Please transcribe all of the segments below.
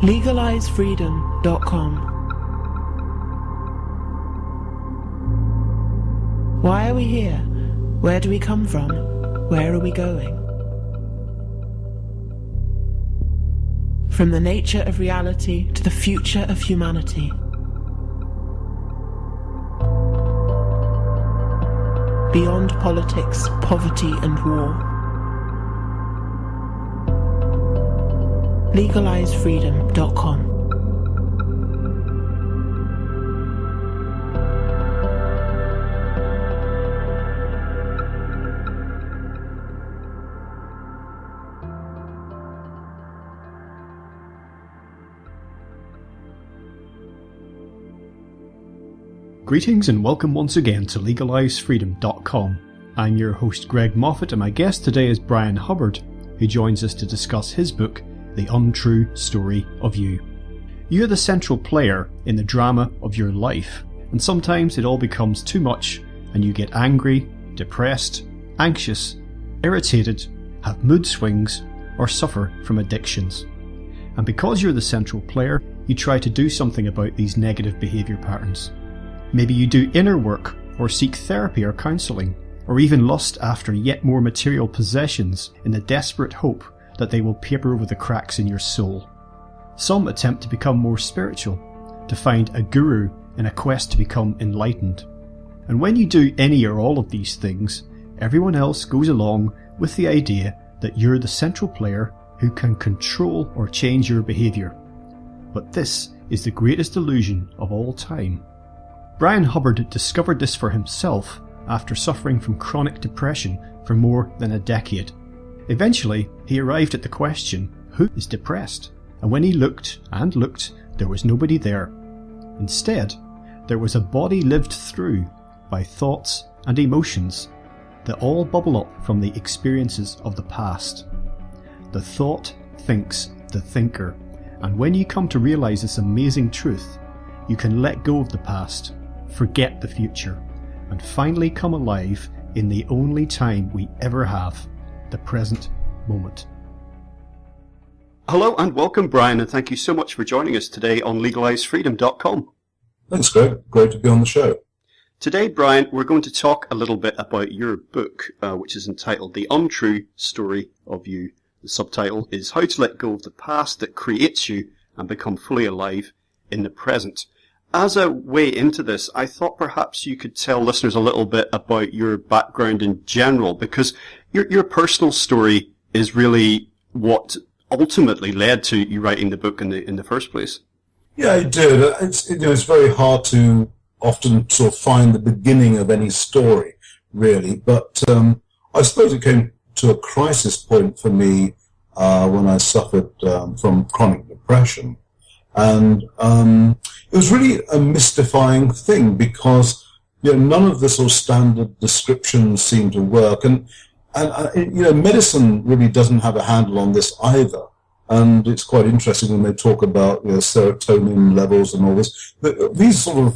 LegalizeFreedom.com. Why are we here? Where do we come from? Where are we going? From the nature of reality to the future of humanity. Beyond politics, poverty and war. LegalizeFreedom.com. Greetings and welcome once again to LegalizeFreedom.com. I'm your host Greg Moffat, and my guest today is Bryan Hubbard, who joins us to discuss his book, The Untrue Story of You. You're the central player in the drama of your life, and sometimes it all becomes too much and you get angry, depressed, anxious, irritated, have mood swings, or suffer from addictions. And because you're the central player, you try to do something about these negative behaviour patterns. Maybe you do inner work, or seek therapy or counselling, or even lust after yet more material possessions in the desperate hope that they will paper over the cracks in your soul. Some attempt to become more spiritual, to find a guru in a quest to become enlightened. And when you do any or all of these things, everyone else goes along with the idea that you're the central player who can control or change your behaviour. But this is the greatest illusion of all time. Bryan Hubbard discovered this for himself after suffering from chronic depression for more than a decade. Eventually, he arrived at the question, who is depressed? And when he looked and looked, there was nobody there. Instead, there was a body lived through by thoughts and emotions that all bubble up from the experiences of the past. The thought thinks the thinker, and when you come to realise this amazing truth, you can let go of the past, forget the future, and finally come alive in the only time we ever have, the present moment. Hello and welcome, Bryan, and thank you so much for joining us today on LegalizeFreedom.com. Thanks, Greg. Great to be on the show. Today, Bryan, we're going to talk a little bit about your book, which is entitled The Untrue Story of You. The subtitle is How to Let Go of the Past That Creates You and Become Fully Alive in the Present. As a way into this, I thought perhaps you could tell listeners a little bit about your background in general, because your personal story is really what ultimately led to you writing the book in the first place. Yeah, it did. It's very hard to often sort of find the beginning of any story, really. But I suppose it came to a crisis point for me when I suffered from chronic depression. And it was really a mystifying thing because none of the sort of standard descriptions seemed to work, and medicine really doesn't have a handle on this either. And it's quite interesting when they talk about serotonin levels and all this. These sort of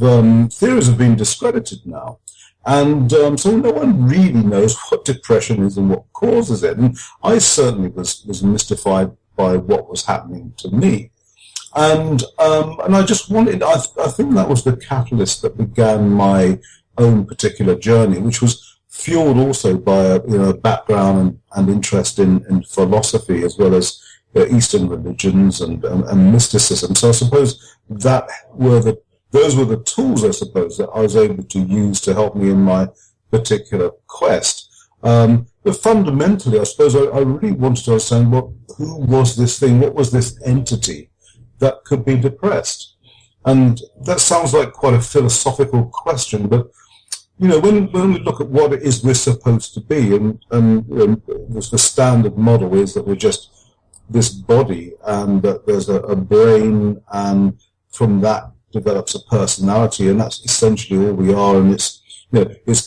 theories have been discredited now, and so no one really knows what depression is and what causes it. And I certainly was mystified by what was happening to me. And I just wanted, I think that was the catalyst that began my own particular journey, which was fueled also by a background and interest in philosophy as well as Eastern religions and mysticism. So I suppose those were the tools, I suppose, that I was able to use to help me in my particular quest. But fundamentally, I suppose I really wanted to understand who was this thing, what was this entity that could be depressed. And that sounds like quite a philosophical question, but when we look at what it is we're supposed to be, and the standard model is that we're just this body, and that there's a brain, and from that develops a personality, and that's essentially all we are, and it's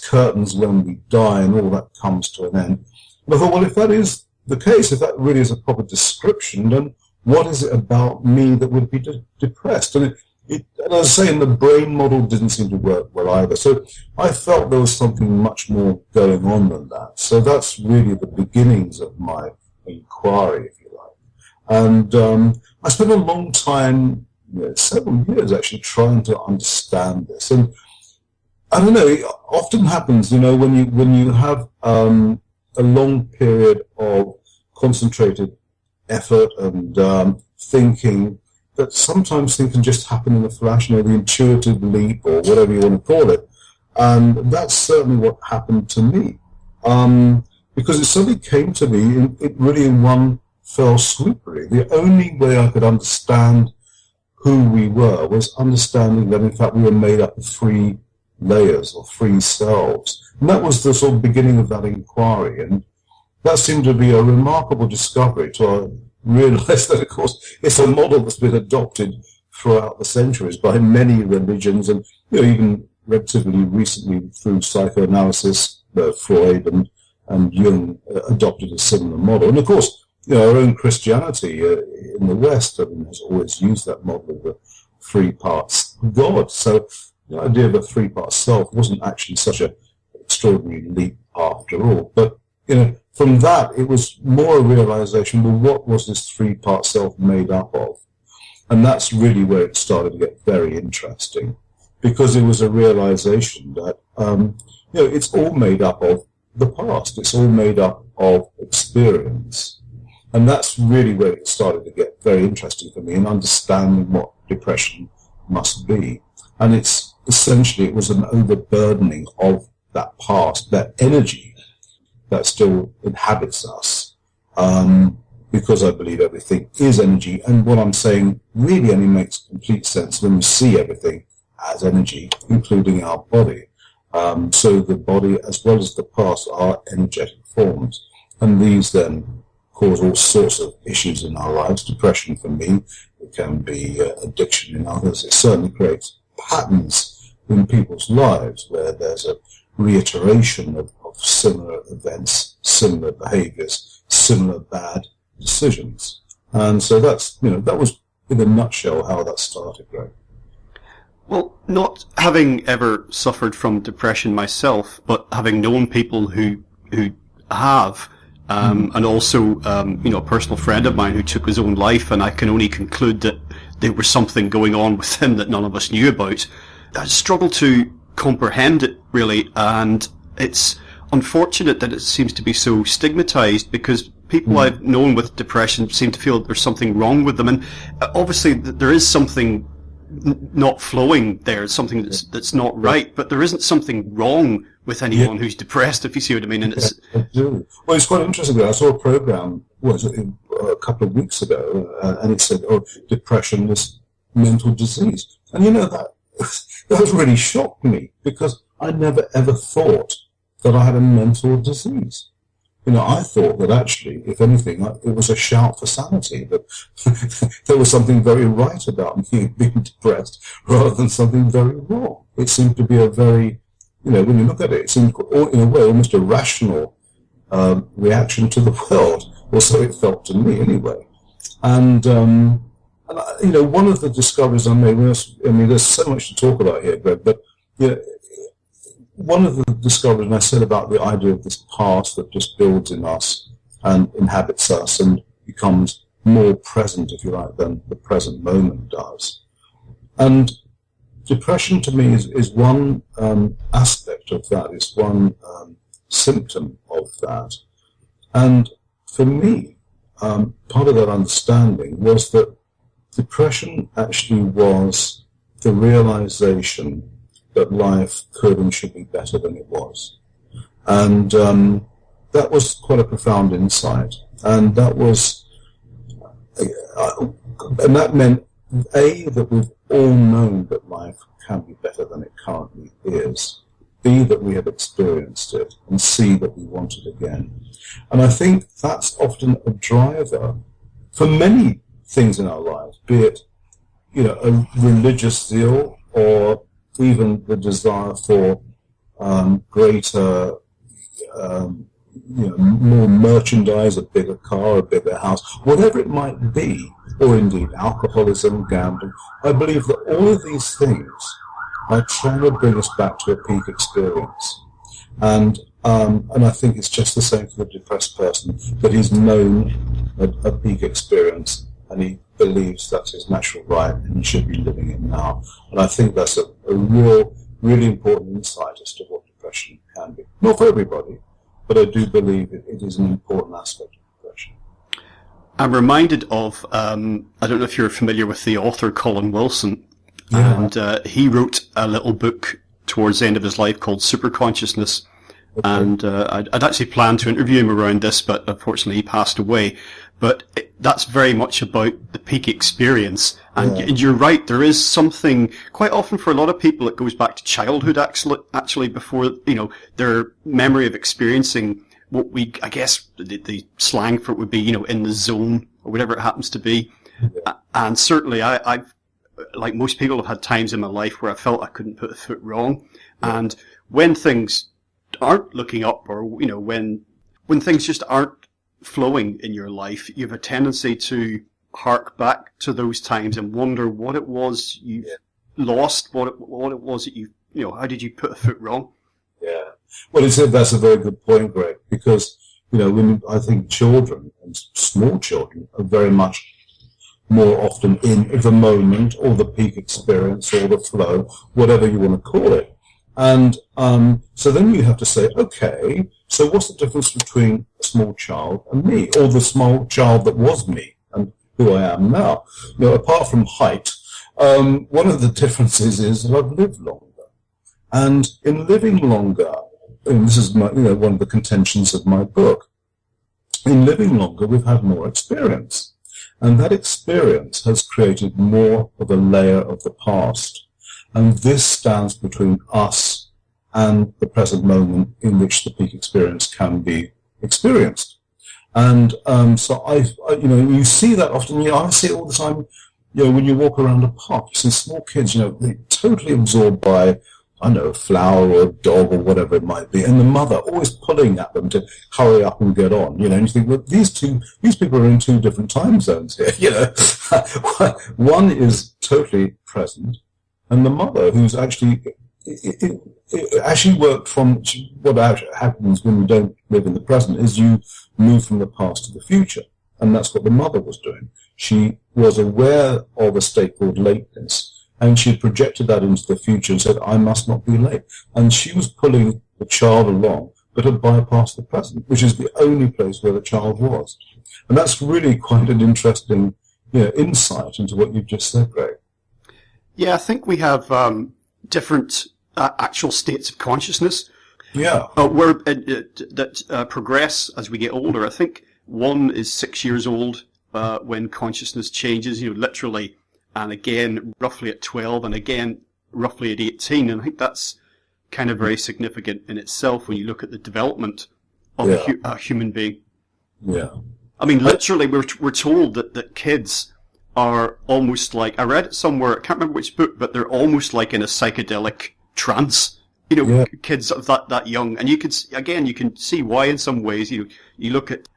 curtains when we die, and all that comes to an end. And I thought, well, if that is the case, if that really is a proper description, then what is it about me that would be depressed? And as I say, the brain model didn't seem to work well either. So I felt there was something much more going on than that. So that's really the beginnings of my inquiry, if you like. And I spent a long time, several years actually, trying to understand this. And I don't know, it often happens, when you have a long period of concentrated effort and thinking, that sometimes things can just happen in a flash, the intuitive leap or whatever you want to call it. And that's certainly what happened to me. Because it suddenly came to me, it really in one fell swoop, really. The only way I could understand who we were was understanding that, in fact, we were made up of three layers or three selves. And that was the sort of beginning of that inquiry. And that seemed to be a remarkable discovery to realize that, of course, it's a model that's been adopted throughout the centuries by many religions, and even relatively recently through psychoanalysis, Freud and Jung adopted a similar model. And of course, our own Christianity in the West has always used that model of the three parts God. So the idea of a three-part self wasn't actually such an extraordinary leap after all. But from that, it was more a realization, well, what was this three-part self made up of? And that's really where it started to get very interesting, because it was a realization that, it's all made up of the past. It's all made up of experience. And that's really where it started to get very interesting for me in understanding what depression must be. And it was an overburdening of that past, that energy that still inhabits us, because I believe everything is energy. And what I'm saying really only makes complete sense when you see everything as energy, including our body. So the body, as well as the past, are energetic forms. And these then cause all sorts of issues in our lives. Depression for me, it can be addiction in others. It certainly creates patterns in people's lives where there's a reiteration of similar events, similar behaviours, similar bad decisions. And so that's, that was in a nutshell how that started, Greg. Well, not having ever suffered from depression myself, but having known people who have, and also, a personal friend of mine who took his own life, and I can only conclude that there was something going on with him that none of us knew about. I struggle to comprehend it, really, and it's unfortunate that it seems to be so stigmatized, because people I've known with depression seem to feel that there's something wrong with them, and obviously there is something not flowing there, something that's not right, but there isn't something wrong with anyone who's depressed, if you see what I mean. And it's well, it's quite interesting. I saw a program a couple of weeks ago, and it said, depression is mental disease. And that that really shocked me, because I never ever thought that I had a mental disease. I thought that actually, if anything, it was a shout for sanity, that there was something very right about me being depressed rather than something very wrong. It seemed to be a very, when you look at it, it seemed in a way almost a rational reaction to the world, or so it felt to me anyway. And one of the discoveries I made, there's so much to talk about here, Greg, but one of the discoveries, and I said about the idea of this past that just builds in us and inhabits us and becomes more present, if you like, than the present moment does. And depression to me is one aspect of that, it's one symptom of that. And for me, part of that understanding was that depression actually was the realization that life could and should be better than it was. And that was quite a profound insight. And that was, and that meant, A, that we've all known that life can be better than it currently is. B, that we have experienced it. And C, that we want it again. And I think that's often a driver for many things in our lives, be it, a religious zeal, or even the desire for greater, more merchandise, a bigger car, a bigger house, whatever it might be, or indeed alcoholism, gambling. I believe that all of these things are trying to bring us back to a peak experience. And And I think it's just the same for the depressed person, that he's known a peak experience and he believes that's his natural right and he should be living it now. And I think that's a really important insight as to what depression can be. Not for everybody, but I do believe it is an important aspect of depression. I'm reminded of, I don't know if you're familiar with the author Colin Wilson, and he wrote a little book towards the end of his life called Superconsciousness. Okay. And I'd actually planned to interview him around this, but unfortunately he passed away. But that's very much about the peak experience. And you're right, there is something, quite often for a lot of people, it goes back to childhood actually before, their memory of experiencing what I guess the slang for it would be, in the zone, or whatever it happens to be. Yeah. And certainly I've, like most people, have had times in my life where I felt I couldn't put a foot wrong. Yeah. And when things aren't looking up, or when things just aren't flowing in your life, you have a tendency to hark back to those times and wonder what it was you lost, what it was that how did you put a foot wrong? Yeah, well, that's a very good point, Greg, because when I think children and small children are very much more often in the moment or the peak experience or the flow, whatever you want to call it. And so then you have to say, okay, so what's the difference between a small child and me, or the small child that was me and who I am now? Apart from height, one of the differences is that I've lived longer. And in living longer, and this is one of the contentions of my book, in living longer, we've had more experience. And that experience has created more of a layer of the past. And this stands between us and the present moment in which the peak experience can be experienced. And so you see that often. I see it all the time. When you walk around a park, you see small kids. They're totally absorbed by, a flower or a dog or whatever it might be, and the mother always pulling at them to hurry up and get on. And you think, well, these people are in two different time zones here. One is totally present. And the mother, who's actually worked from, what happens when you don't live in the present is you move from the past to the future. And that's what the mother was doing. She was aware of a state called lateness, and she projected that into the future and said, I must not be late. And she was pulling the child along, but had bypassed the present, which is the only place where the child was. And that's really quite an interesting insight into what you've just said, Greg. Yeah, I think we have different actual states of consciousness. Yeah. That progress as we get older. I think one is 6 years old when consciousness changes, literally, and again roughly at 12, and again roughly at 18. And I think that's kind of very significant in itself when you look at the development of a human being. Yeah. I mean, literally, we're told that kids are almost like, I read it somewhere, I can't remember which book, but they're almost like in a psychedelic trance, kids of that young. And you can see why in some ways. You look at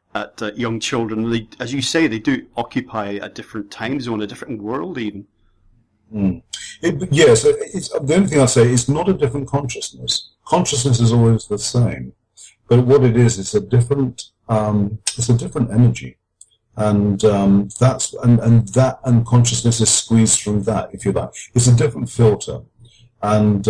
young children, they, as you say, they do occupy a different time zone, a different world even. Yes, the only thing I say is not a different consciousness. Consciousness is always the same, but what it is, it's a different energy. And and consciousness is squeezed through that, if you like. It's a different filter. And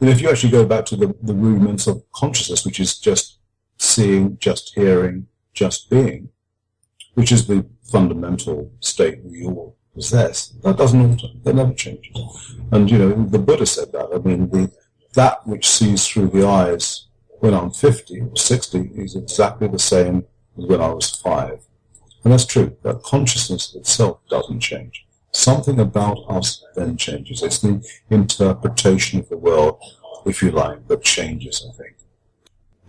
if you actually go back to the rudiments of consciousness, which is just seeing, just hearing, just being, which is the fundamental state we all possess, that doesn't alter. That never changes. And the Buddha said that. I mean, that which sees through the eyes when I'm 50 or 60 is exactly the same as when I was 5. And that's true, that consciousness itself doesn't change. Something about us then changes. It's the interpretation of the world, if you like, that changes, I think.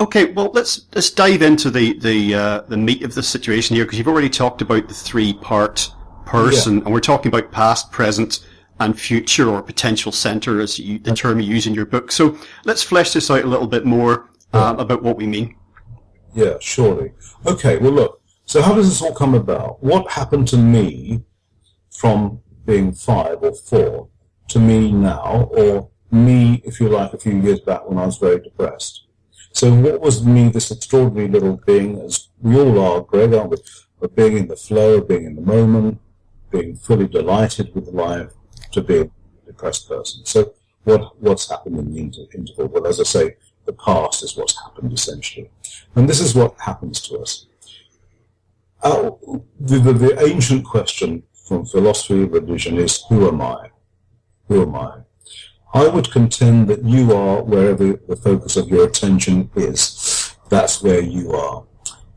Okay, well, let's dive into the meat of the situation here, because you've already talked about the 3-part person, and we're talking about past, present, and future, or potential center, as the term you use in your book. So let's flesh this out a little bit more about what we mean. Yeah, surely. Okay, well, look. So how does this all come about? What happened to me from being 5 or 4 to me now, or me, if you like, a few years back when I was very depressed? So what was me, this extraordinary little being, as we all are, Greg, aren't we? Of being in the flow, of being in the moment, being fully delighted with life, to be a depressed person. So what's happened in the interval? Well, as I say, the past is what's happened, essentially. And this is what happens to us. The ancient question from philosophy and religion is, who am I? Who am I? I would contend that you are wherever the focus of your attention is. That's where you are.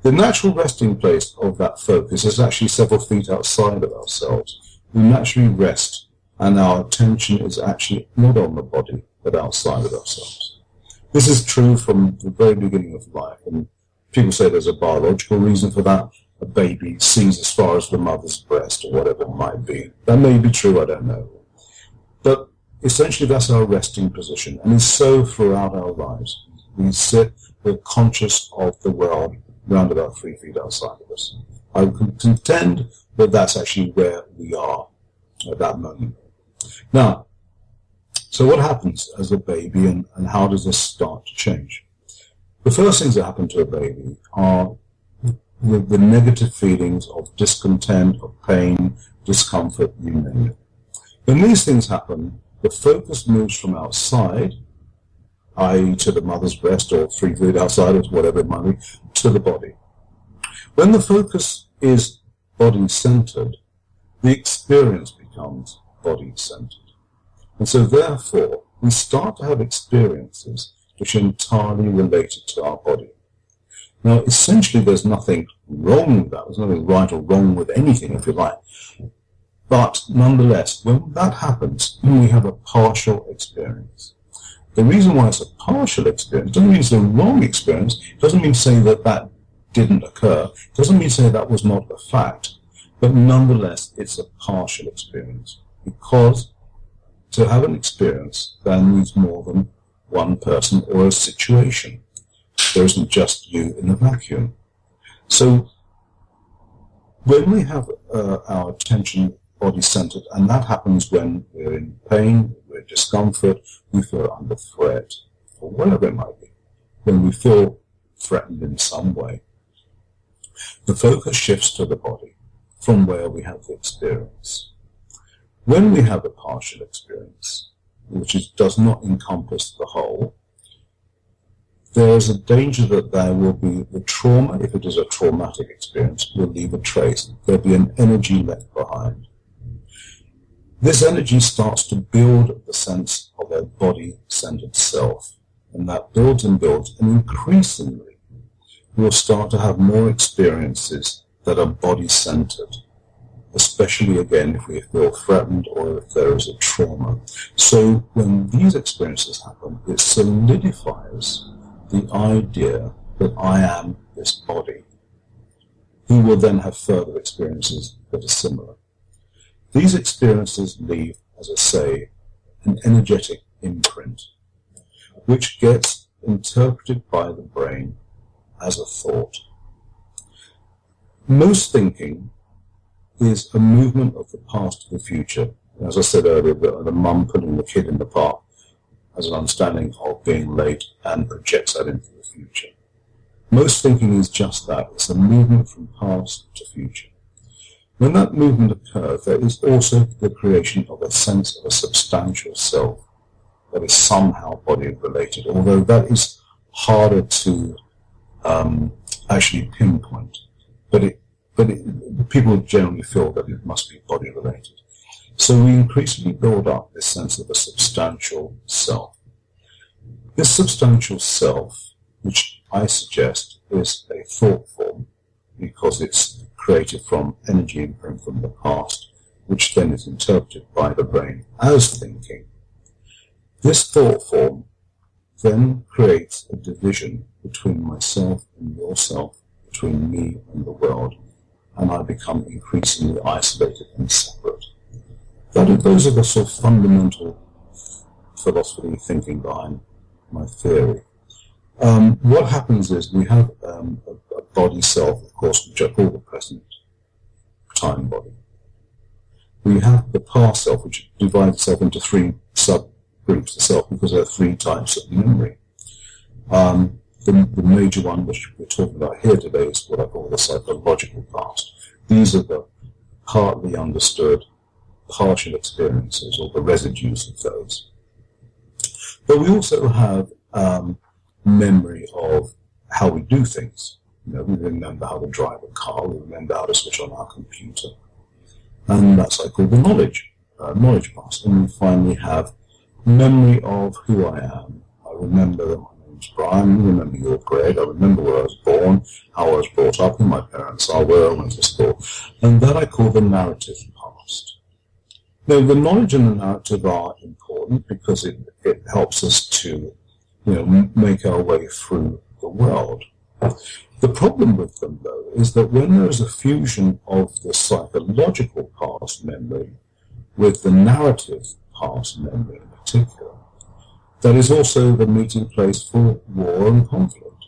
The natural resting place of that focus is actually several feet outside of ourselves. We naturally rest, and our attention is actually not on the body, but outside of ourselves. This is true from the very beginning of life, and people say there's a biological reason for that. A baby sees as far as the mother's breast, or whatever it might be. That may be true, I don't know. But essentially that's our resting position, and it's so throughout our lives. We sit, we're conscious of the world round about 3 feet outside of us. I would contend that that's actually where we are at that moment. Now, so what happens as a baby, and how does this start to change? The first things that happen to a baby are the negative feelings of discontent, of pain, discomfort, you name it. When these things happen, the focus moves from outside, i.e. to the mother's breast or 3 feet outside, or whatever it might be, to the body. When the focus is body-centered, the experience becomes body-centered. And so therefore, we start to have experiences which are entirely related to our body. Now, essentially, there's nothing wrong with that. There's nothing right or wrong with anything, if you like. But nonetheless, when that happens, we have a partial experience. The reason why it's a partial experience doesn't mean it's a wrong experience. It doesn't mean to say that that didn't occur. It doesn't mean to say that was not a fact. But nonetheless, it's a partial experience. Because to have an experience, there needs more than one person or a situation. There isn't just you in a vacuum. So when we have our attention body-centered, and that happens when we're in pain, we're in discomfort, we feel under threat, or whatever it might be, when we feel threatened in some way, the focus shifts to the body from where we have the experience. When we have a partial experience, which does not encompass the whole, there is a danger that there will be the trauma, if it is a traumatic experience, will leave a trace. There'll be an energy left behind. This energy starts to build the sense of a body-centered self, and that builds and builds, and increasingly we'll start to have more experiences that are body-centered, especially again if we feel threatened or if there is a trauma. So when these experiences happen, it solidifies the idea that I am this body, who will then have further experiences that are similar. These experiences leave, as I say, an energetic imprint, which gets interpreted by the brain as a thought. Most thinking is a movement of the past to the future. As I said earlier, the mum putting the kid in the park has an understanding of being late and projects that into the future. Most thinking is just that. It's a movement from past to future. When that movement occurs, there is also the creation of a sense of a substantial self that is somehow body-related, although that is harder to actually pinpoint. But people generally feel that it must be body-related. So we increasingly build up this sense of a substantial self. This substantial self, which I suggest is a thought form, because it's created from energy imprint from the past, which then is interpreted by the brain as thinking. This thought form then creates a division between myself and yourself, between me and the world, and I become increasingly isolated and separate. Those are the sort of fundamental philosophy thinking behind my theory. What happens is we have a body self, of course, which I call the present time body. We have the past self, which divides itself into 3 subgroups of self, because there are 3 types of memory. the major one which we're talking about here today is what I call the psychological past. These are the partly understood partial experiences, or the residues of those. But we also have memory of how we do things. We remember how to drive a car, we remember how to switch on our computer. And that's what I call the knowledge past. And we finally have memory of who I am. I remember that my name's Bryan, I remember you're Greg, I remember where I was born, how I was brought up, who my parents are, where I went to school. And that I call the narrative past. Now, the knowledge and the narrative are important because it helps us to, make our way through the world. The problem with them, though, is that when there is a fusion of the psychological past memory with the narrative past memory in particular, that is also the meeting place for war and conflict.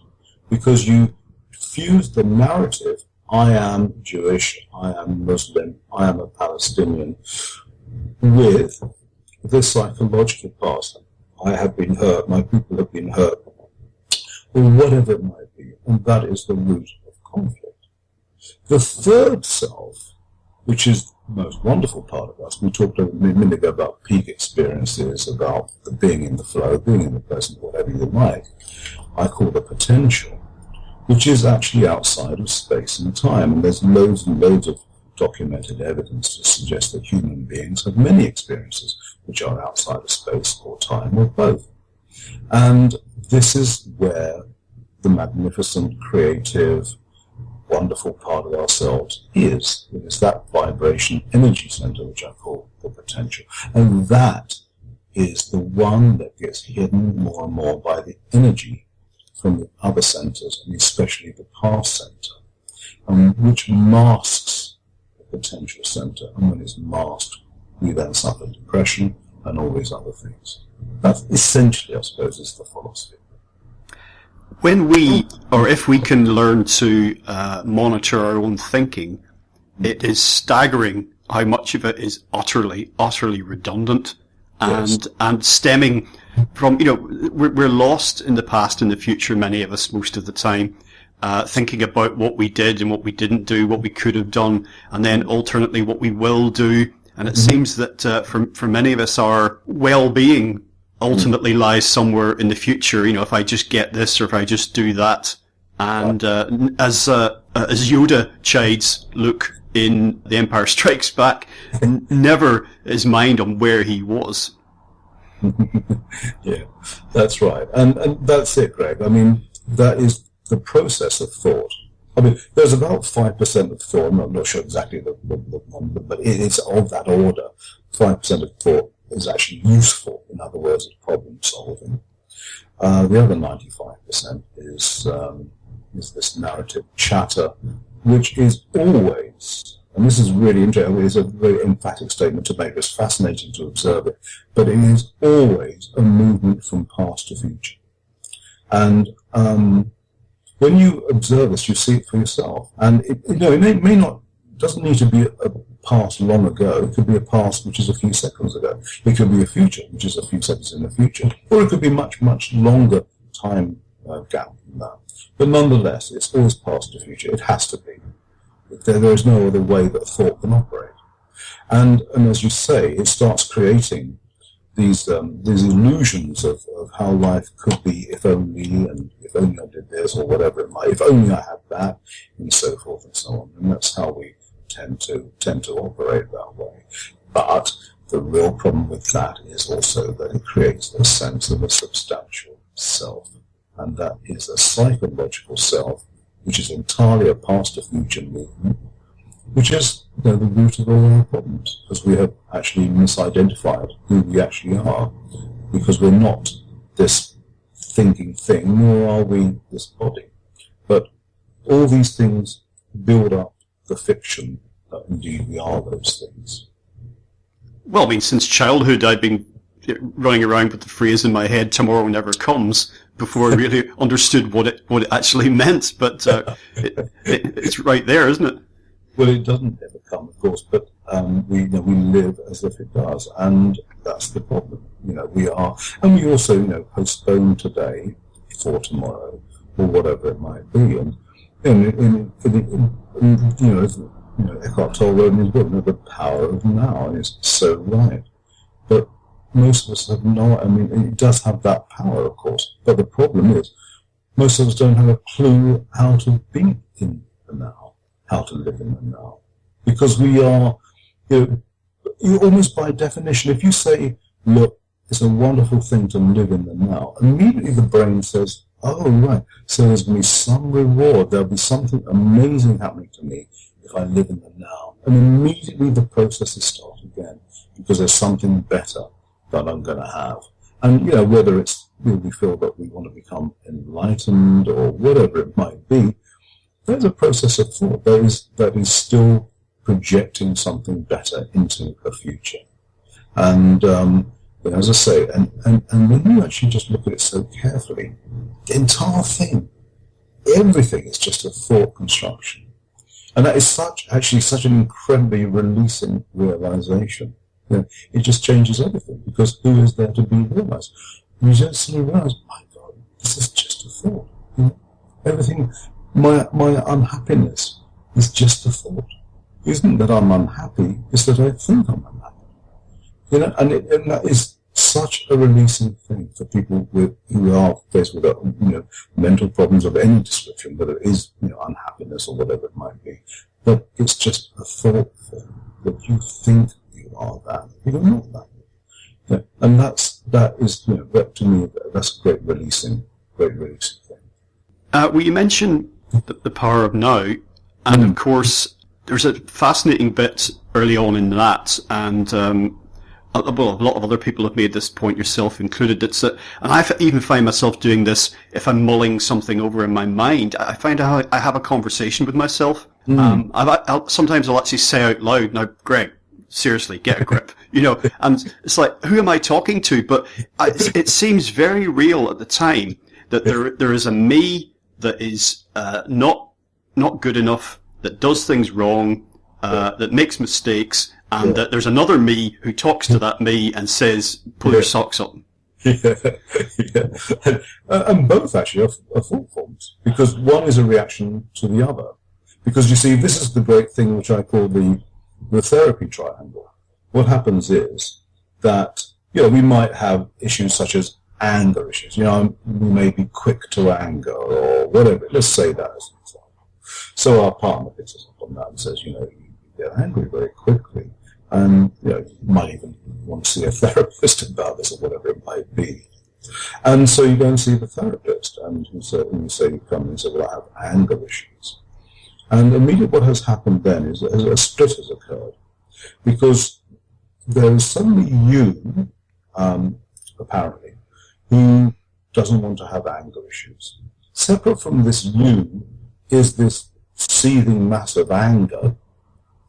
Because you fuse the narrative, I am Jewish, I am Muslim, I am a Palestinian, with the psychological past. I have been hurt, my people have been hurt, or whatever it might be, and that is the root of conflict. The third self, which is the most wonderful part of us, we talked a minute ago about peak experiences, about the being in the flow, being in the present, whatever you like, I call the potential, which is actually outside of space and time, and there's loads and loads of documented evidence to suggest that human beings have many experiences which are outside of space or time, or both. And this is where the magnificent, creative, wonderful part of ourselves is. It is that vibration energy center which I call the potential. And that is the one that gets hidden more and more by the energy from the other centers, and especially the past center, which masks the potential center. And when it's masked, we then suffer depression and all these other things. That essentially, I suppose, is the philosophy. When we, or if we can learn to monitor our own thinking, it is staggering how much of it is utterly redundant and stemming from, we're lost in the past and the future, many of us, most of the time, thinking about what we did and what we didn't do, what we could have done, and then alternately what we will do. And it seems that for many of us, our well-being ultimately lies somewhere in the future. If I just get this, or if I just do that. And as Yoda chides Luke in The Empire Strikes Back, never his mind on where he was. Yeah, that's right. And that's it, Greg. I mean, that is the process of thought. I mean, there's about 5% of thought, I'm not sure exactly the number, but it is of that order. 5% of thought is actually useful, in other words, it's problem solving. The other 95% is this narrative chatter, which is always, and this is really interesting, it's a very emphatic statement to make, it's fascinating to observe it, but it is always a movement from past to future. And when you observe this, you see it for yourself. And it may not, doesn't need to be a past long ago. It could be a past which is a few seconds ago. It could be a future which is a few seconds in the future. Or it could be much, much longer time gap than that. But nonetheless, it's always past to future. It has to be. There is no other way that thought can operate. And as you say, it starts creating these illusions of how life could be if only, and if only I did this, or whatever it might, if only I had that, and so forth and so on. And that's how we tend to operate that way. But the real problem with that is also that it creates a sense of a substantial self, and that is a psychological self, which is entirely a past to future movement, which is the root of all our problems, because we have actually misidentified who we actually are, because we're not this thinking thing, nor are we this body. But all these things build up the fiction that indeed we are those things. Well, I mean, since childhood I've been running around with the phrase in my head, tomorrow never comes, before I really understood what it actually meant, but it's right there, isn't it? Well, it doesn't ever come, of course, but we live as if it does, and that's the problem. We are, and we also, postpone today for tomorrow, or whatever it might be. And Eckhart Tolle wrote in his book, The Power of Now, and it's so right. But most of us have no, it does have that power, of course, but the problem is, most of us don't have a clue how to be in the now, how to live in the now. Because we are, almost by definition, if you say, look, it's a wonderful thing to live in the now, immediately the brain says, oh, right, so there's going to be some reward, there'll be something amazing happening to me if I live in the now. And immediately the processes start again, because there's something better that I'm going to have. And, whether it's we feel that we want to become enlightened or whatever it might be, there's a process of thought that is still projecting something better into a future. And as I say, and when you actually just look at it so carefully, the entire thing, everything is just a thought construction. And that is such an incredibly releasing realization. It just changes everything, because who is there to be realized? You just suddenly realize, my God, this is just a thought. Everything, my unhappiness is just a thought. It isn't that I'm unhappy, it's that I think I'm unhappy. And that is such a releasing thing for people who are faced with mental problems of any description, whether it is unhappiness or whatever it might be. But it's just a thought thing that you think you are that, you're not that. Yeah. And that is to me, that's a great releasing thing. Well, you mentioned the power of now, and of course there's a fascinating bit early on in that, and a lot of other people have made this point, yourself included. And I even find myself doing this if I'm mulling something over in my mind. I find I have a conversation with myself. Sometimes I'll actually say out loud, "Now, Greg, seriously, get a grip," and it's like, who am I talking to? But it seems very real at the time that there is a me that is not good enough, that does things wrong, that makes mistakes, and that there's another me who talks to that me and says, pull your socks up. Yeah. And both actually are thought forms, because one is a reaction to the other. Because you see, this is the great thing which I call the therapy triangle. What happens is that, we might have issues such as anger issues. We may be quick to anger or whatever. Let's say that as an example. So our partner picks us up on that and says, you get angry very quickly. And, you might even want to see a therapist about this or whatever it might be. And so you go and see the therapist, and you come and say, well, I have anger issues. And immediately what has happened then is a split has occurred, because there is suddenly you, apparently, who doesn't want to have anger issues. Separate from this you is this seething mass of anger,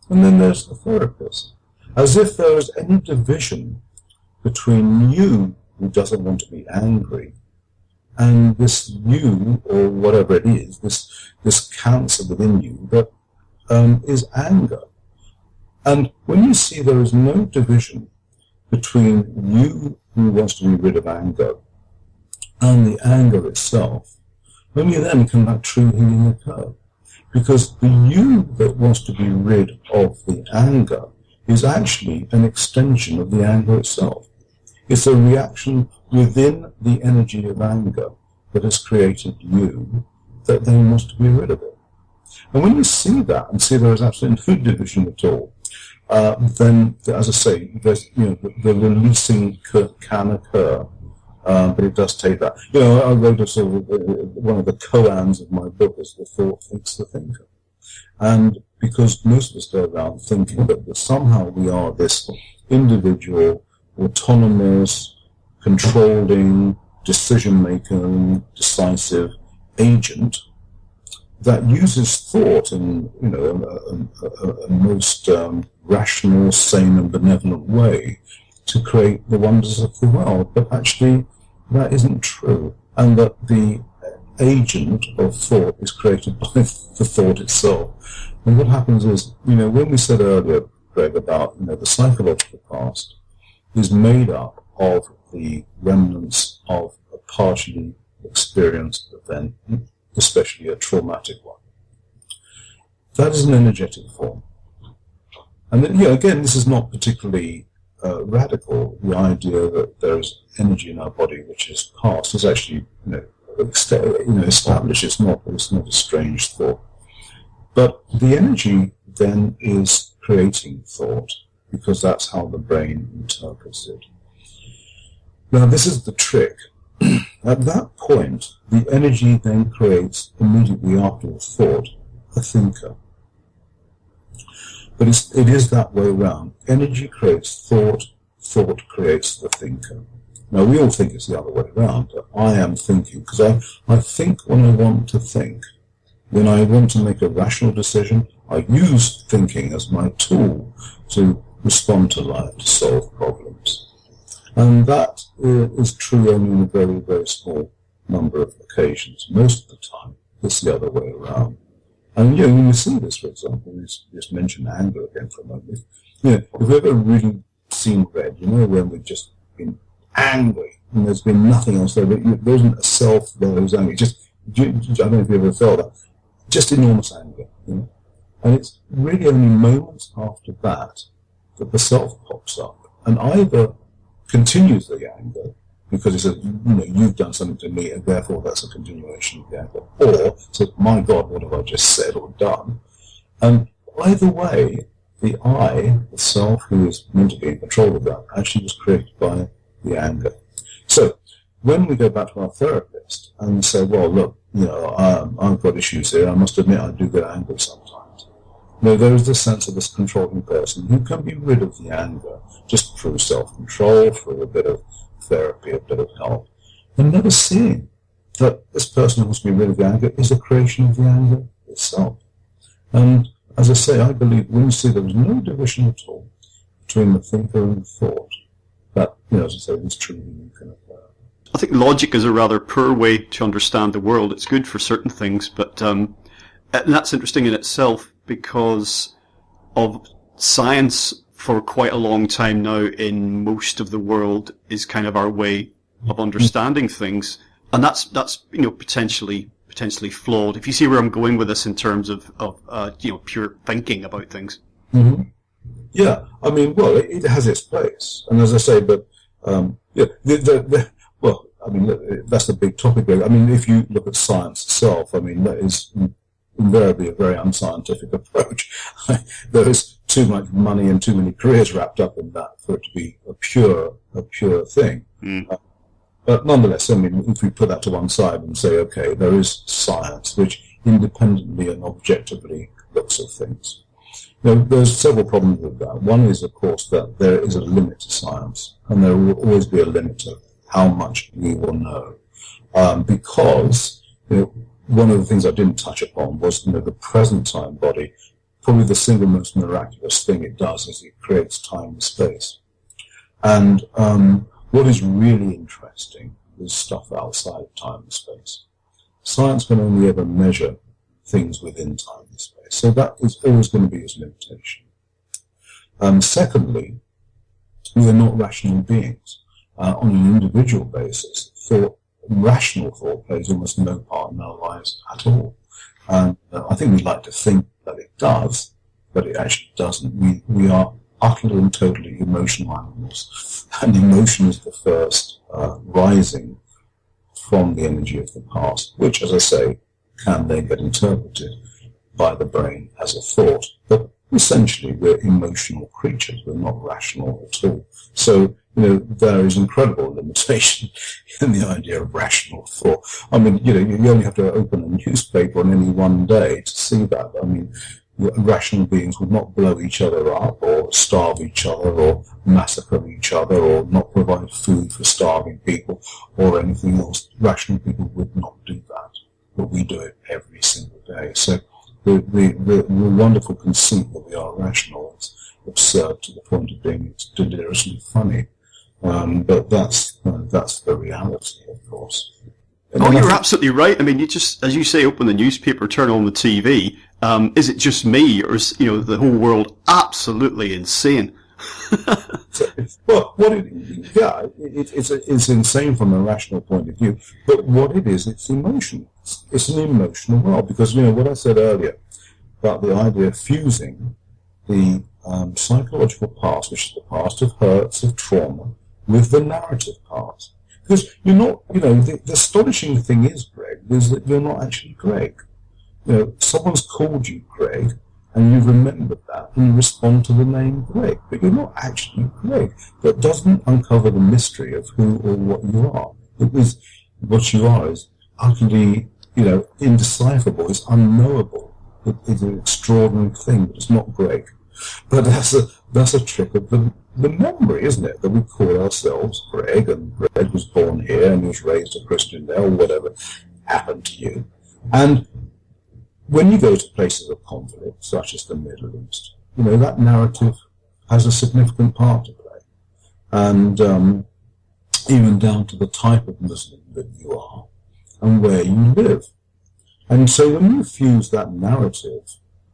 and then there's the therapist. As if there is any division between you, who doesn't want to be angry, and this you, or whatever it is, this cancer within you that is anger. And when you see there is no division between you who wants to be rid of anger and the anger itself, only then can that true healing occur. Because the you that wants to be rid of the anger is actually an extension of the anger itself. It's a reaction within the energy of anger that has created you that then wants to be rid of it. And when you see that and see there is absolutely no division at all, then, as I say, there's, the releasing can occur, but it does take that. I wrote a sort of one of the koans of my book is the thought thinks the thinker, and because most of us go around thinking that somehow we are this individual, autonomous, controlling, decision-making, decisive agent that uses thought in a most rational, sane, and benevolent way to create the wonders of the world. But actually, that isn't true, and that the agent of thought is created by the thought itself. And what happens is, when we said earlier, Greg, about the psychological past is made up of the remnants of a partially experienced event, especially a traumatic one. That is an energetic form. And then, again, this is not particularly radical. The idea that there is energy in our body which is past is actually, established. It's not a strange thought. But the energy then is creating thought, because that's how the brain interprets it. Now, this is the trick. At that point, the energy then creates, immediately after the thought, a thinker. But it is that way around. Energy creates thought, thought creates the thinker. Now, we all think it's the other way around. I am thinking, because I think when I want to think. When I want to make a rational decision, I use thinking as my tool to respond to life, to solve problems. And that is true only in a very, very small number of occasions. Most of the time, it's the other way around. And, when you see this, for example, we just mentioned anger again for a moment. If you've ever really seen red, when we've just been angry, and there's been nothing else there, but there isn't a self there who's angry. I don't know if you ever felt that. Just enormous anger, And it's really only moments after that the self pops up and either continues the anger because it says, you've done something to me and therefore that's a continuation of the anger, or says, my God, what have I just said or done? And either way, the I, the self who is meant to be in control of that, actually was created by the anger. So when we go back to our therapist and say, well, look, I've got issues here, I must admit I do get angry sometimes. There is this sense of this controlling person who can be rid of the anger just through self-control, through a bit of therapy, a bit of help, and never seeing that this person who wants to be rid of the anger is a creation of the anger itself. And as I say, I believe when you see there is no division at all between the thinker and the thought, that, as I say, is truly unique and occur. I think logic is a rather poor way to understand the world. It's good for certain things, but and that's interesting in itself because of science for quite a long time now in most of the world is kind of our way of understanding things, and that's potentially flawed. If you see where I'm going with this in terms of pure thinking about things. Mm-hmm. Yeah, I mean, well, it has its place, and as I say, but that's the big topic there. I mean, if you look at science itself, I mean, that is invariably a very unscientific approach. There is too much money and too many careers wrapped up in that for it to be a pure thing. But nonetheless, I mean, if we put that to one side and say, okay, there is science which independently and objectively looks at things. There's several problems with that. One is, of course, that there is a limit to science, and there will always be a limit to how much we will know. Because, one of the things I didn't touch upon was, the present time body, probably the single most miraculous thing it does is it creates time and space. And what is really interesting is stuff outside of time and space. Science can only ever measure things within time and space. So that is always going to be its limitation. Secondly, we are not rational beings. On an individual basis, rational thought plays almost no part in our lives at all. And I think we'd like to think that it does, but it actually doesn't. We are utterly and totally emotional animals. And emotion is the first rising from the energy of the past, which, as I say, can then get interpreted by the brain as a thought. But essentially, we're emotional creatures. We're not rational at all. So, there is incredible limitation in the idea of rational thought. I mean, you only have to open a newspaper on any one day to see that. I mean, rational beings would not blow each other up or starve each other or massacre each other or not provide food for starving people or anything else. Rational people would not do that, but we do it every single day. So the wonderful conceit that we are rational is absurd to the point of being deliriously funny. But that's the reality, of course. You're absolutely right. I mean, you just, as you say, open the newspaper, turn on the TV. Is it just me, or is the whole world absolutely insane? It's insane from a rational point of view. But what it is, it's emotion. it's an emotional world, because, what I said earlier about the idea of fusing the psychological past, which is the past of hurts, of trauma, with the narrative past. Because you're not, the astonishing thing is, Greg, is that you're not actually Greg. Someone's called you Greg, and you remembered that, and you respond to the name Greg, but you're not actually Greg. That doesn't uncover the mystery of who or what you are. Because what you are is utterly, indecipherable, it's unknowable. It's an extraordinary thing, but it's not Greg. But that's a trick of the memory, isn't it? That we call ourselves Greg, and Greg was born here and was raised a Christian there, or whatever happened to you. And when you go to places of conflict, such as the Middle East, that narrative has a significant part to play. And even down to the type of Muslim that you are and where you live. And so when you fuse that narrative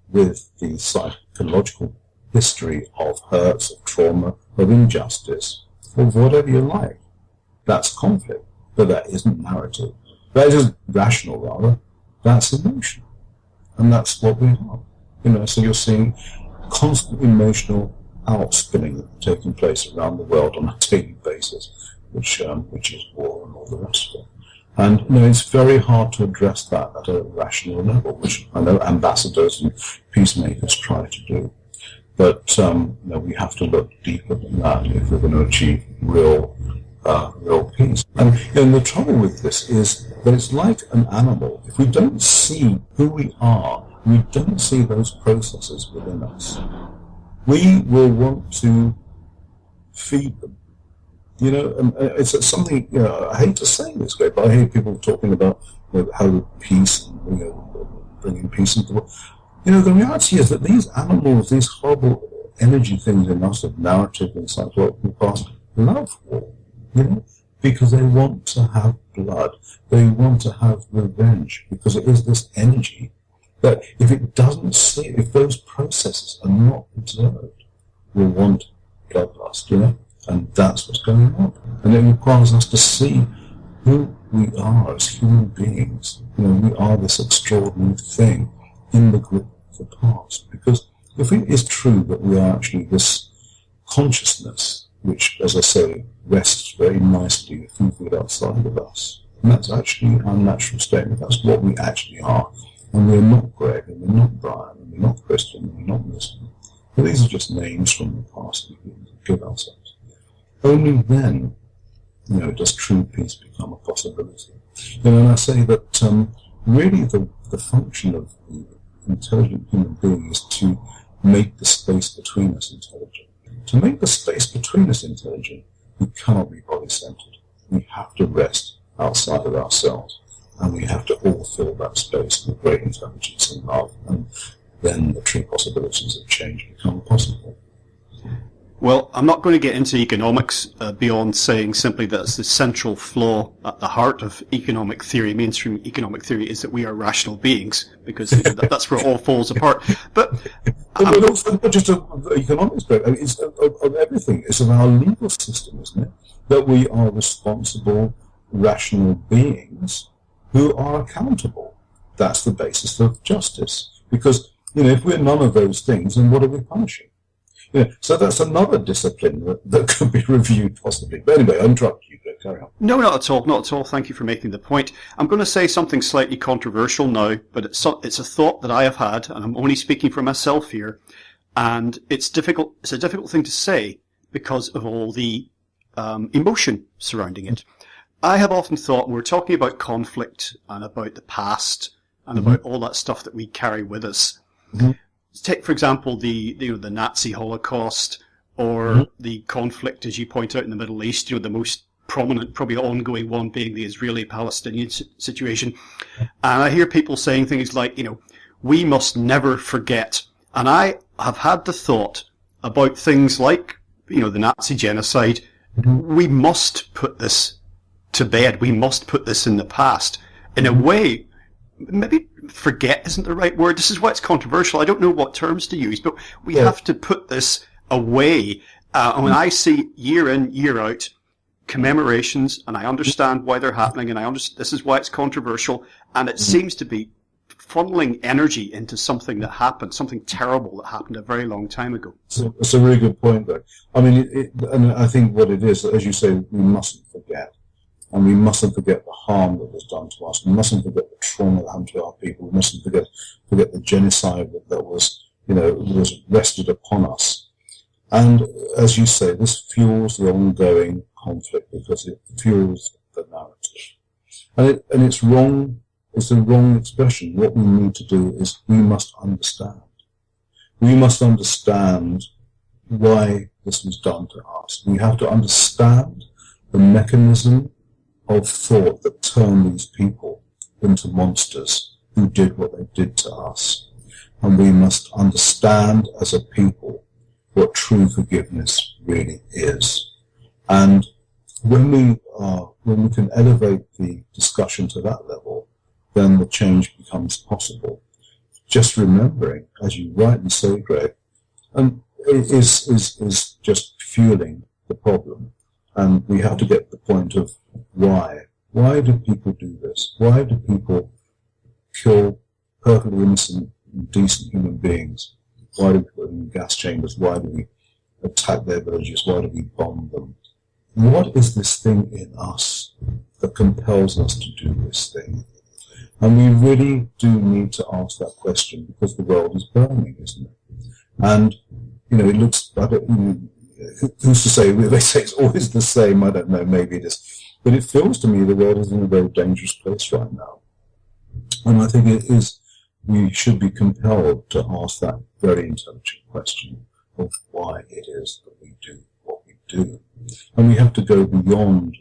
with the psychological history of hurts, of trauma, of injustice, of whatever you like, that's conflict. But that isn't narrative. That isn't rational, rather. That's emotion. And that's what we are. So you're seeing constant emotional outspinning taking place around the world on a daily basis, which is war and all the rest of it. And it's very hard to address that at a rational level, which I know ambassadors and peacemakers try to do. But we have to look deeper than that if we're going to achieve real peace. And the trouble with this is that it's like an animal. If we don't see who we are, we don't see those processes within us, we will want to feed them. It's something, I hate to say this, Greg, but I hear people talking about how peace, bringing peace into the world. The reality is that these animals, these horrible energy things in us of narrative and psychological past, love war, because they want to have blood. They want to have revenge, because it is this energy that if those processes are not observed, will want bloodlust, and that's what's going on. And it requires us to see who we are as human beings. We are this extraordinary thing in the grip of the past. Because if it is true that we are actually this consciousness, which, as I say, rests very nicely a few feet outside of us, and that's actually our natural state, that's what we actually are. And we're not Greg, and we're not Bryan, and we're not Christian, and we're not Muslim. But these are just names from the past that we give ourselves. Only then, does true peace become a possibility. And I say that really the function of the intelligent human being is to make the space between us intelligent. To make the space between us intelligent, we cannot be body-centered. We have to rest outside of ourselves, and we have to all fill that space with great intelligence and love, and then the true possibilities of change become possible. Well, I'm not going to get into economics beyond saying simply that it's the central flaw at the heart of economic theory, mainstream economic theory, is that we are rational beings, because that's where it all falls apart. But it's not just of economics, but it's of everything. It's of our legal system, isn't it? That we are responsible, rational beings who are accountable. That's the basis of justice. Because, if we're none of those things, then what are we punishing? So that's another discipline that could be reviewed possibly. But anyway, I interrupt you, but carry on. No, not at all. Thank you for making the point. I'm going to say something slightly controversial now, but it's a thought that I have had, and I'm only speaking for myself here. And it's difficult. It's a difficult thing to say because of all the emotion surrounding it. I have often thought, when we're talking about conflict and about the past and about all that stuff that we carry with us. Mm-hmm. Take, for example, the Nazi Holocaust, or the conflict, as you point out, in the Middle East. The most prominent, probably ongoing one, being the Israeli-Palestinian situation. And I hear people saying things like, we must never forget. And I have had the thought about things like, the Nazi genocide. We must put this to bed. We must put this in the past. In a way, maybe forget isn't the right word. This is why it's controversial. I don't know what terms to use, but we have to put this away. And when I see year in, year out, commemorations, and I understand why they're happening, and this is why it's controversial, and it seems to be funneling energy into something that happened, something terrible that happened a very long time ago. So it's a really good point, though. I mean, and I think what it is, as you say, we mustn't forget. And we mustn't forget the harm that was done to us. We mustn't forget the trauma that happened to our people. We mustn't forget the genocide that was, was wrested upon us. And as you say, this fuels the ongoing conflict because it fuels the narrative. And it's wrong. It's a wrong expression. What we need to do is we must understand. We must understand why this was done to us. We have to understand the mechanism of thought that turned these people into monsters who did what they did to us. And we must understand as a people what true forgiveness really is. And when we can elevate the discussion to that level, then the change becomes possible. Just remembering, as you rightly say, Greg, and it is just fueling the problem. And we have to get the point of why. Why do people do this? Why do people kill perfectly innocent and decent human beings? Why do we put them in gas chambers? Why do we attack their villages? Why do we bomb them? What is this thing in us that compels us to do this thing? And we really do need to ask that question because the world is burning, isn't it? And, it looks, who's to say, they say it's always the same, I don't know, maybe it is. But it feels to me the world is in a very dangerous place right now. And I think we should be compelled to ask that very intelligent question of why it is that we do what we do. And we have to go beyond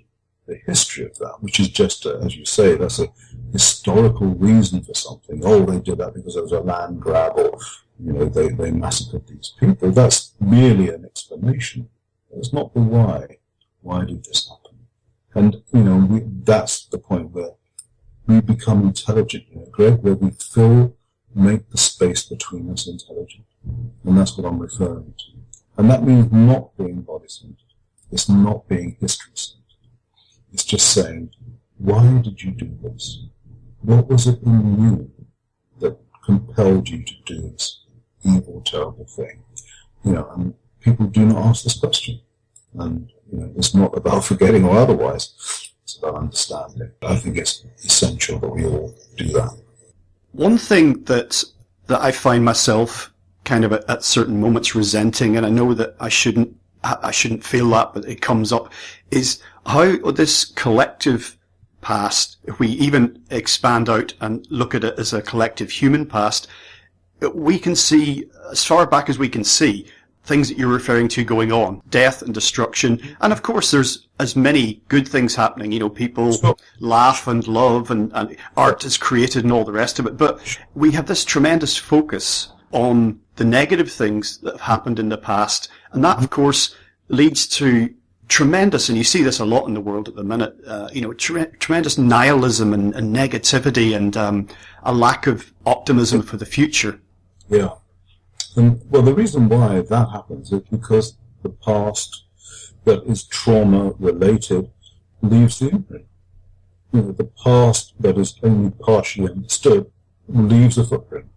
the history of that, which is just, as you say, that's a historical reason for something. Oh, they did that because there was a land grab, or they massacred these people. That's merely an explanation. It's not the why. Why did this happen? And that's the point where we become intelligent, Greg, where we make the space between us intelligent, and that's what I'm referring to. And that means not being body-centered. It's not being history-centered. It's just saying, why did you do this? What was it in you that compelled you to do this evil, terrible thing? And people do not ask this question. And, it's not about forgetting or otherwise. It's about understanding. I think it's essential that we all do that. One thing that I find myself kind of at certain moments resenting, and I know that I shouldn't feel that, but it comes up, is how this collective past, if we even expand out and look at it as a collective human past, we can see, as far back as we can see, things that you're referring to going on, death and destruction. And of course there's as many good things happening, people laugh and love and art is created and all the rest of it. But we have this tremendous focus on the negative things that have happened in the past. And that, of course, leads to tremendous, and you see this a lot in the world at the minute, tremendous nihilism and negativity and a lack of optimism for the future. Yeah. And, well, the reason why that happens is because the past that is trauma-related leaves the imprint. The past that is only partially understood leaves a footprint.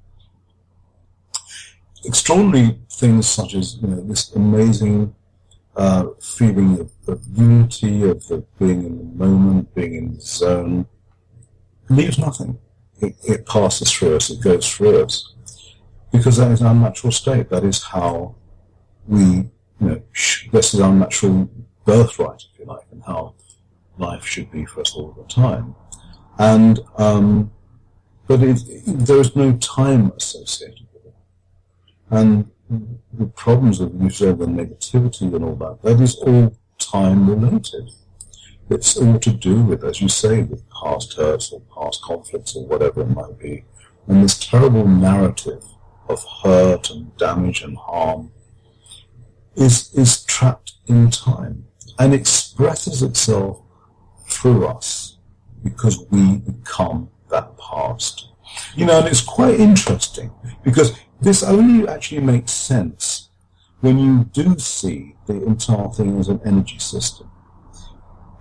Extraordinary things such as this amazing feeling of unity, of being in the moment, being in the zone, leaves nothing. It passes through us, it goes through us. Because that is our natural state. That is how this is our natural birthright, if you like, and how life should be for us all the time. And, but there is no time associated with it. And the problems of the negativity and all that is all time related. It's all to do with, as you say, with past hurts or past conflicts or whatever it might be. And this terrible narrative of hurt and damage and harm is trapped in time and expresses itself through us because we become that past. And it's quite interesting because this only actually makes sense when you do see the entire thing as an energy system.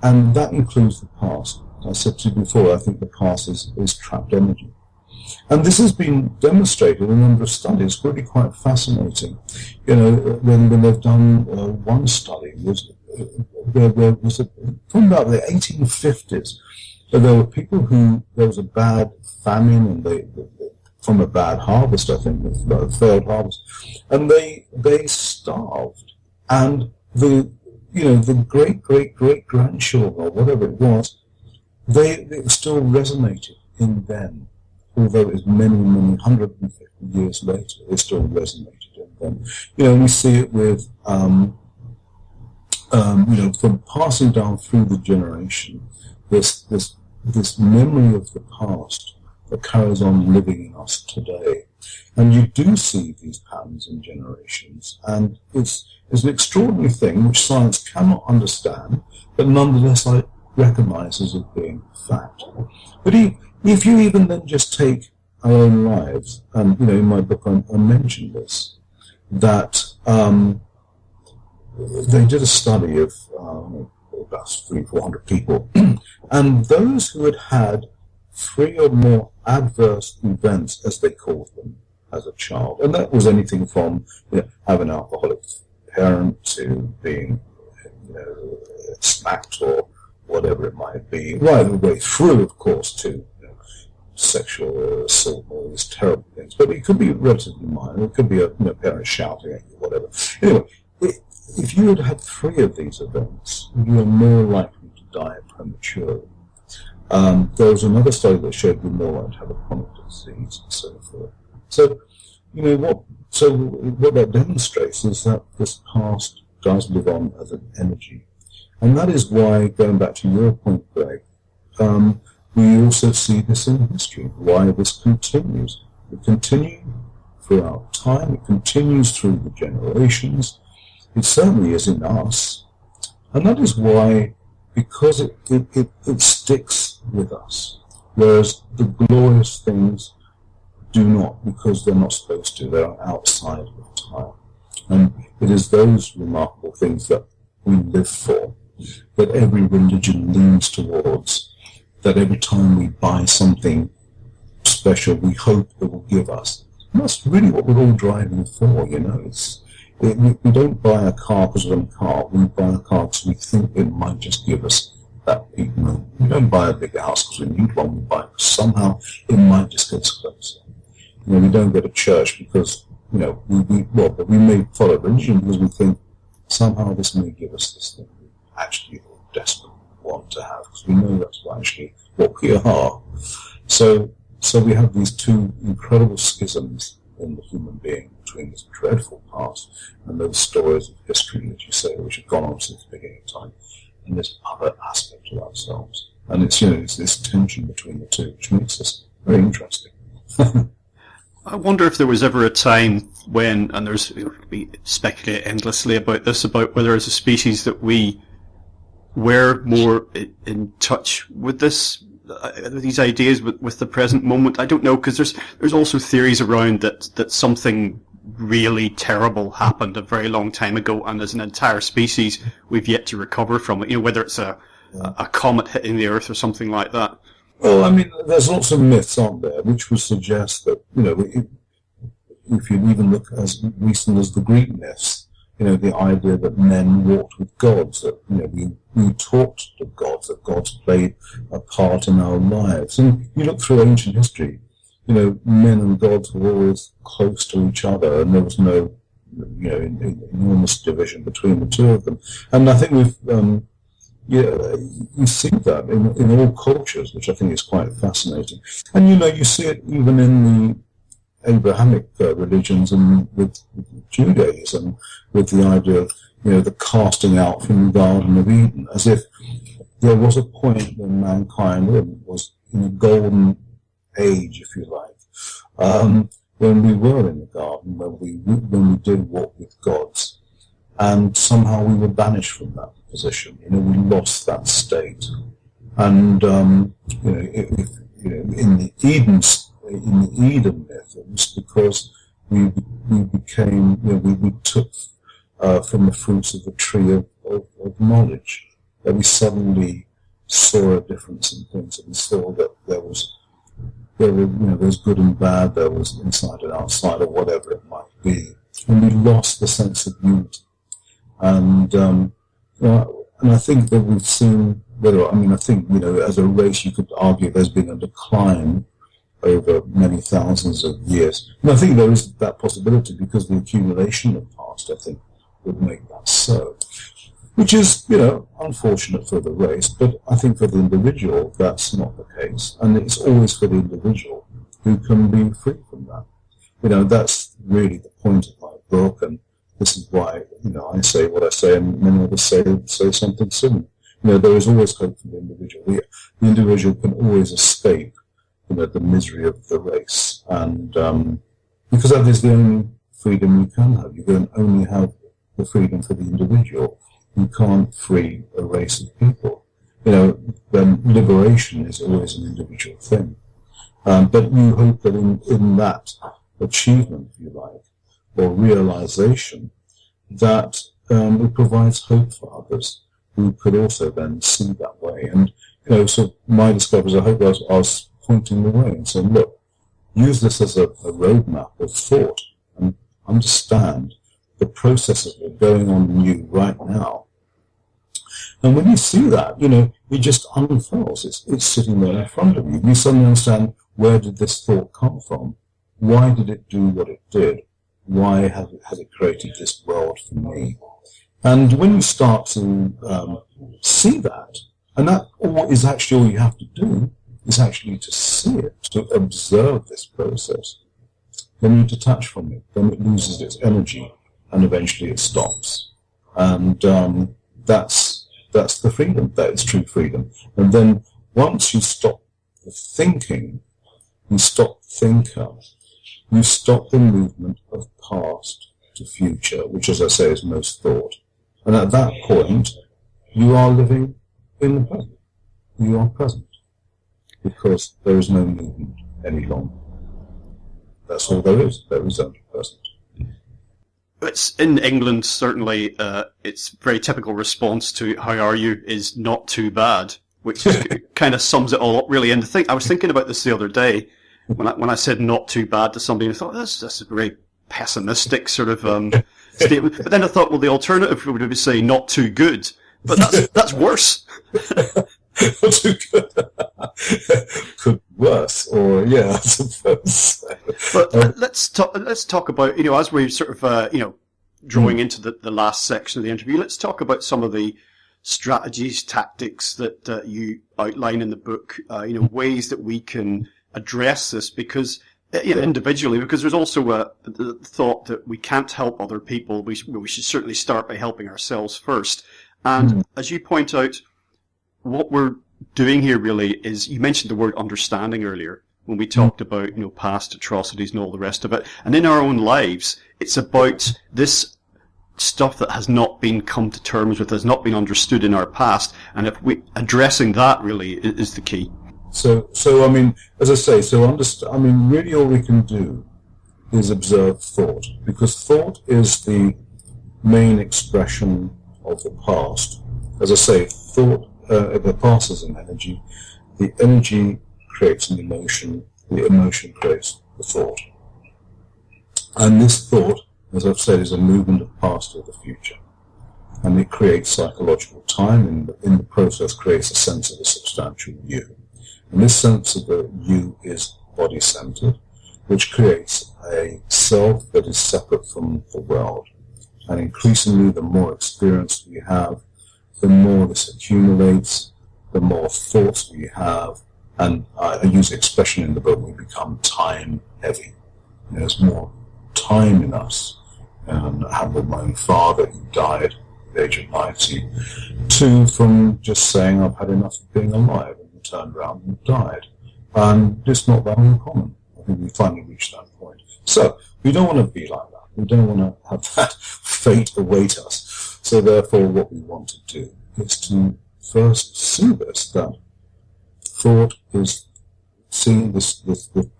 And that includes the past. I said to you before, I think the past is trapped energy. And this has been demonstrated in a number of studies, really quite fascinating. You know, when they've done one study, from about the 1850s, there were people there was a bad famine, and from a bad harvest, I think, a failed harvest, and they starved, and the great grandchildren or whatever it was, it still resonated in them, although it was many 150 years later, it still resonated in them. You know, we see it with from passing down through the generation, this memory of the past that carries on living in us today. And you do see these patterns in generations, and it's an extraordinary thing which science cannot understand, but nonetheless I recognise as it being fact. But if you even then just take our own lives, and you know, in my book I mentioned this, that they did a study of about 300-400 people, and those who had 3 or more adverse events, as they called them, as a child, and that was anything from having an alcoholic parent to being smacked or whatever it might be, right the way through, of course, to sexual assault, all these terrible things. But it could be relatively minor. It could be a parent shouting at you, whatever. Anyway, if you had 3 of these events, you are more likely to die prematurely. There was another study that showed you're more likely to have a chronic disease and so forth. So, what that demonstrates is that this past does live on as an energy. And that is why, going back to your point, Greg, we also see this in history, why this continues. It continues throughout time, it continues through the generations. It certainly is in us. And that is why, because it sticks with us, whereas the glorious things do not, because they're not supposed to. They're outside of time. And it is those remarkable things that we live for, that every religion leans towards, that every time we buy something special, we hope it will give us. And that's really what we're all driving for, we don't buy a car because we want a car. We buy a car because we think it might just give us that peak moon. We don't buy a big house because we need one. We buy it because somehow it might just get us closer. We don't go to church because, we may follow religion because we think somehow this may give us this thing we actually desperately want to have, because we know that's actually what we are. So we have these 2 incredible schisms in the human being between this dreadful past and those stories of history that you say, which have gone on since the beginning of time, and this other aspect of ourselves. And it's this tension between the 2, which makes this very interesting. I wonder if there was ever a time when, and we speculate endlessly about this, about whether as a species that we were more in touch with these ideas with the present moment. I don't know, because there's also theories around that something really terrible happened a very long time ago, and as an entire species we've yet to recover from it. Whether it's a comet hitting the Earth or something like that. Well, I mean, there's lots of myths, aren't there, which would suggest that, if you even look as recent as the Greek myths, the idea that men walked with gods, that, we talked to gods, that gods played a part in our lives. And you look through ancient history, men and gods were always close to each other, and there was no, enormous division between the 2 of them. And I think you see that in all cultures, which I think is quite fascinating. And you see it even in the Abrahamic religions and with Judaism, with the idea of the casting out from the Garden of Eden, as if there was a point when mankind was in a golden age, if you like, when we were in the garden, when we did walk with gods, and somehow we were banished from that position. We lost that state, and in the Eden myth, it was because we became, we took from the fruits of the tree of knowledge, that we suddenly saw a difference in things, and we saw that there was good and bad, there was inside and outside, or whatever it might be, and we lost the sense of unity. And I think that we've seen, I think, as a race, you could argue there's been a decline over many thousands of years. And I think there is that possibility because the accumulation of past, I think, would make that so. Which is, unfortunate for the race, but I think for the individual, that's not the case. And it's always for the individual who can be free from that. That's really the point of my book, and this is why, I say what I say, and many others say something similar. There is always hope for the individual. The individual can always escape, the misery of the race. And because that is the only freedom you can have. You can only have the freedom for the individual. You can't free a race of people. Then liberation is always an individual thing. But you hope that in that achievement, if you like, or realization, that it provides hope for others who could also then see that way. And, so my discoveries, I hope I was pointing the way and saying, look, use this as a roadmap of thought and understand the processes that are going on in you right now. And when you see that, it just unfurls. It's sitting there in front of you. You suddenly understand, where did this thought come from? Why did it do what it did? Why has it created this world for me? And when you start to see that, and that is actually all you have to do, is actually to see it, to observe this process, then you detach from it. Then it loses its energy, and eventually it stops. And that's the freedom. That is true freedom. And then once you stop the thinking, you stop thinker, you stop the movement of past to future, which, as I say, is most thought. And at that point, you are living in the present. You are present. Because there is no movement any longer. That's all there is. There is only present. It's in England, certainly, it's very typical response to "How are you?" is "not too bad," which kind of sums it all up, really. And I was thinking about this the other day when I said "not too bad" to somebody, and I thought that's a very pessimistic sort of statement. But then I thought, well, the alternative would be say "not too good," but that's worse. Not too good. Could be worse, or yeah, I suppose. But let's talk about, as we're sort of drawing into the last section of the interview, let's talk about some of the strategies, tactics that you outline in the book. Ways that we can address this, because individually, because there's also the thought that we can't help other people. We should certainly start by helping ourselves first. And as you point out, what we're doing here really is, you mentioned the word understanding earlier when we talked about, past atrocities and all the rest of it. And in our own lives, it's about this stuff that has not been come to terms with, has not been understood in our past. And if addressing that really is the key. So I mean, as I say, really all we can do is observe thought, because thought is the main expression of the past. As I say, thought, the past is an energy. The energy creates an emotion. The emotion creates the thought. And this thought, as I've said, is a movement of past to the future. And it creates psychological time, and in the process creates a sense of a substantial you. And this sense of the you is body-centered, which creates a self that is separate from the world. And increasingly, the more experience we have, the more this accumulates, the more thoughts we have, and I use the expression in the book, we become time heavy. There's more time in us. And I had with my own father, who died at the age of 92, from just saying, I've had enough of being alive, and he turned around and died. And it's not that uncommon. I think we finally reached that point. So, we don't want to be like that. We don't want to have that fate await us. So therefore, what we want to do is to first see this, that thought is seeing this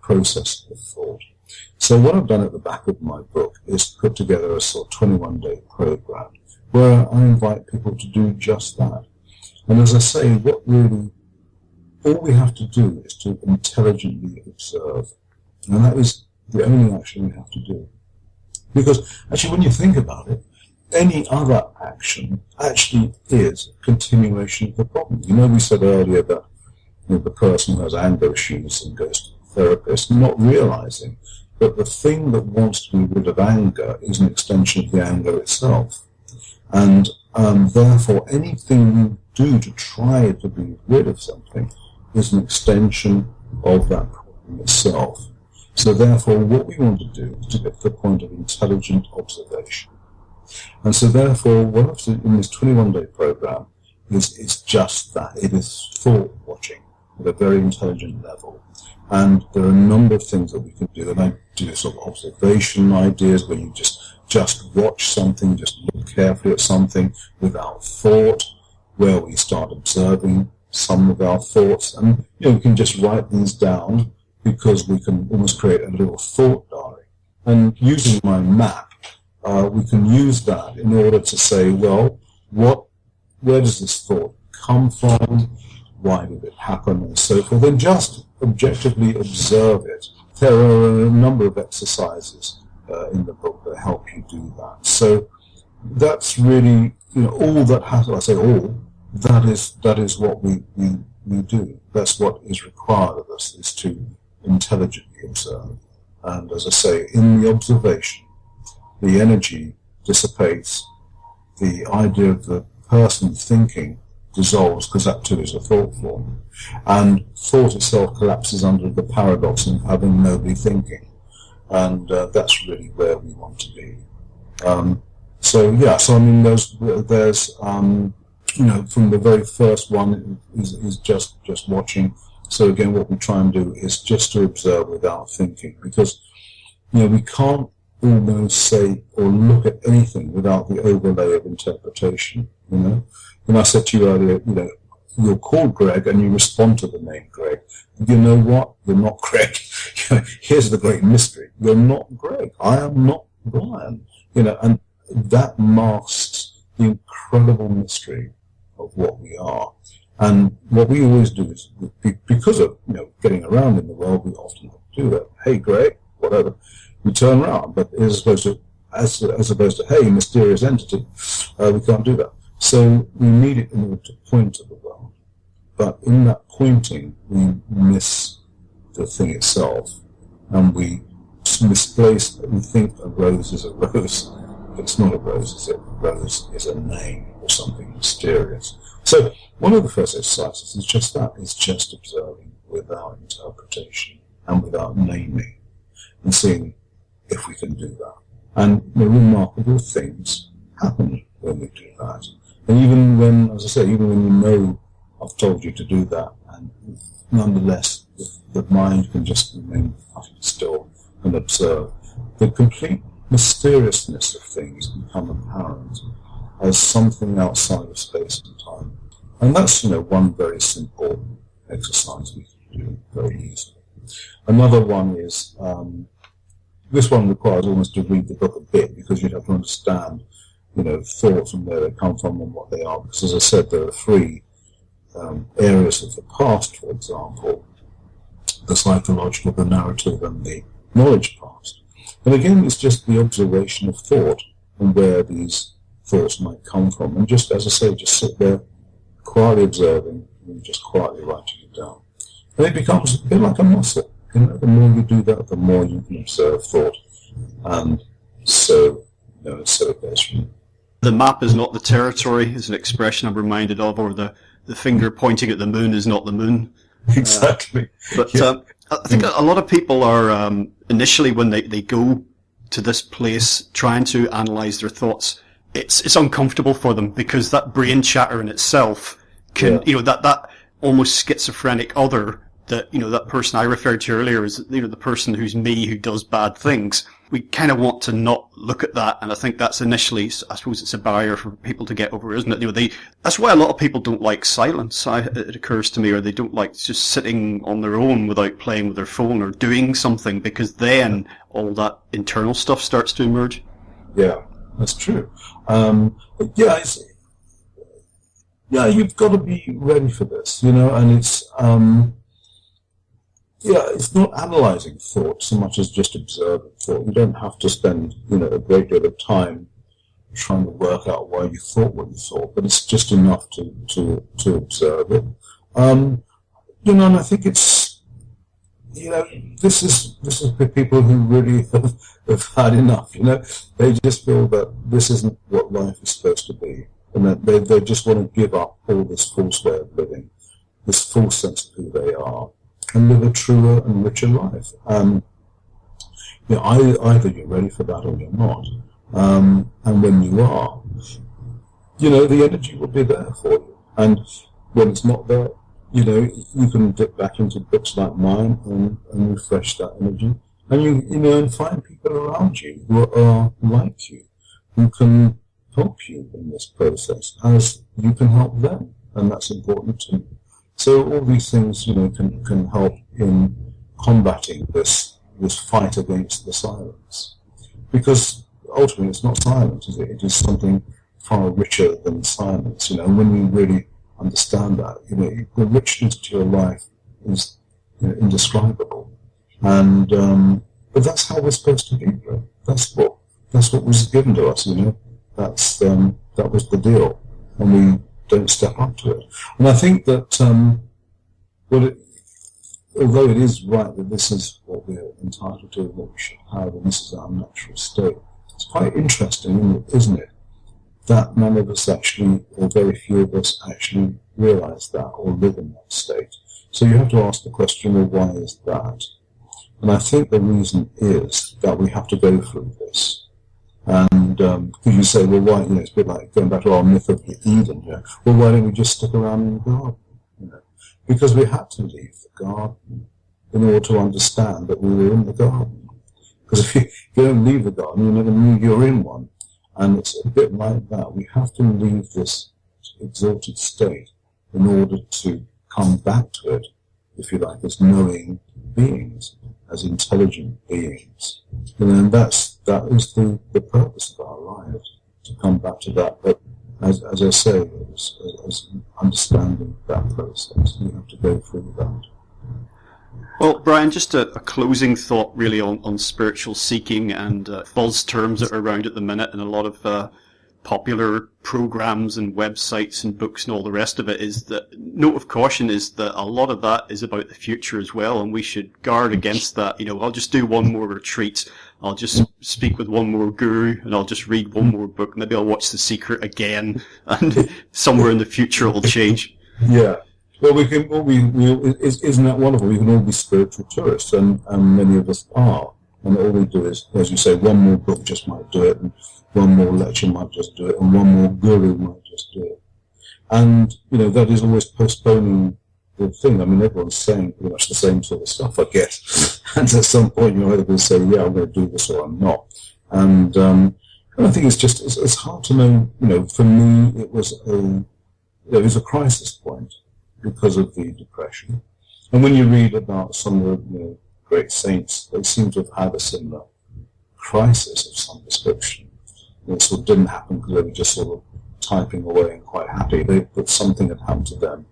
process of thought. So what I've done at the back of my book is put together a sort of 21-day program where I invite people to do just that. And as I say, all we have to do is to intelligently observe. And that is the only action we have to do. Because actually, when you think about it, any other action actually is a continuation of the problem. We said earlier that the person who has anger issues and goes to the therapist, not realizing that the thing that wants to be rid of anger is an extension of the anger itself. And therefore, anything you do to try to be rid of something is an extension of that problem itself. So therefore, what we want to do is to get to the point of intelligent observation. And so therefore, what I've seen in this 21-day program is just that. It is thought watching at a very intelligent level. And there are a number of things that we can do. And I do sort of observation ideas where you just watch something, just look carefully at something without thought, where we start observing some of our thoughts. And, we can just write these down because we can almost create a little thought diary. And using my map, we can use that in order to say, well, where does this thought come from? Why did it happen? And so forth. And just objectively observe it. There are a number of exercises in the book that help you do that. So that's really, all that has, I say all, that is what we do. That's what is required of us, is to intelligently observe. And as I say, in the observation, the energy dissipates, the idea of the person thinking dissolves, because that too is a thought form, and thought itself collapses under the paradox of having nobody thinking, and that's really where we want to be. So I mean, there's from the very first one is just watching. So again, what we try and do is just to observe without thinking, because we can't almost say or look at anything without the overlay of interpretation. When I said to you earlier, you're called Greg and you respond to the name Greg. You know what? You're not Greg. Here's the great mystery. You're not Greg. I am not Bryan. And that masks the incredible mystery of what we are. And what we always do is, because of getting around in the world, we often do that. Hey, Greg, whatever. We turn around, but as opposed to hey, mysterious entity, we can't do that. So we need it in order to point to the world. But in that pointing, we miss the thing itself, and we misplace. We think a rose is a rose. It's not a rose, is it? A rose is a name or something mysterious. So one of the first exercises is just that. It's just observing without interpretation and without naming, and seeing if we can do that. And the remarkable things happen when we do that. And even when, as I say, even when I've told you to do that, and nonetheless the mind can just remain utterly still and observe, the complete mysteriousness of things become apparent as something outside of space and time. And that's, one very simple exercise we can do very easily. Another one is, this one requires almost to read the book a bit, because you'd have to understand, thoughts and where they come from and what they are. Because as I said, there are three areas of the past, for example, the psychological, the narrative, and the knowledge past. And again, it's just the observation of thought and where these thoughts might come from. And just, as I say, just sit there quietly observing and just quietly writing it down. And it becomes a bit like a muscle. The more you do that, the more you can observe thought. And so, so it goes from. The map is not the territory, is an expression I'm reminded of, or the finger pointing at the moon is not the moon. Exactly. But I think a lot of people are, initially when they go to this place trying to analyse their thoughts, it's uncomfortable for them, because that brain chatter in itself can, that almost schizophrenic other, that person I referred to earlier is, the person who's me, who does bad things. We kind of want to not look at that, and I think that's initially, I suppose it's a barrier for people to get over, isn't it? That's why a lot of people don't like silence, it occurs to me, or they don't like just sitting on their own without playing with their phone or doing something, because then all that internal stuff starts to emerge. Yeah, that's true. yeah, you've got to be ready for this, and it's not analysing thought so much as just observing thought. You don't have to spend, a great deal of time trying to work out why you thought what you thought, but it's just enough to observe it. And I think it's, this is for people who really have had enough, They just feel that this isn't what life is supposed to be, and that they just want to give up all this false way of living, this false sense of who they are, and live a truer and richer life. Either you're ready for that or you're not. And when you are, the energy will be there for you. And when it's not there, you can dip back into books like mine and refresh that energy. And and find people around you who are like you, who can help you in this process as you can help them. And that's important too. So all these things, can help in combating this fight against the silence. Because ultimately it's not silence, is it? It is something far richer than silence, and when you really understand that, the richness to your life is indescribable. And but that's how we're supposed to be. Right? That's what was given to us, that was the deal. And we don't step up to it. And I think that although it is right that this is what we're entitled to, what we should have, and this is our natural state, it's quite interesting, isn't it, that none of us actually, or very few of us actually realize that or live in that state. So you have to ask the question, well, why is that? And I think the reason is that we have to go through this. And because you say, well, why? It's a bit like going back to our myth of Eden. Well, why don't we just stick around in the garden? Because we had to leave the garden in order to understand that we were in the garden. Because if you don't leave the garden, you never knew you were in one. And it's a bit like that. We have to leave this exalted state in order to come back to it, if you like, as knowing beings, as intelligent beings. And that is the purpose of our lives, to come back to that. But as I say, as understanding that process, you have to go through that. Well, Bryan, just a closing thought really on spiritual seeking and buzz terms that are around at the minute, and a lot of popular programs and websites and books and all the rest of it, is that note of caution is that a lot of that is about the future as well, and we should guard against that. I'll just do one more retreat, I'll just speak with one more guru, and I'll just read one more book, maybe I'll watch The Secret again, and somewhere in the future it'll change. Yeah. Well, isn't that wonderful? We can all be spiritual tourists, and many of us are. And all we do is, as you say, one more book just might do it, and one more lecture might just do it, and one more guru might just do it. And, that is always postponing the thing. I mean, everyone's saying pretty much the same sort of stuff, I guess. And at some point, you're either going to say, yeah, I'm going to do this, or I'm not. And I think it's hard to know, for me, it was a crisis point because of the depression. And when you read about some of the great saints, they seem to have had a similar crisis of some description. It sort of didn't happen because they were just sort of typing away and quite happy. But something had happened to them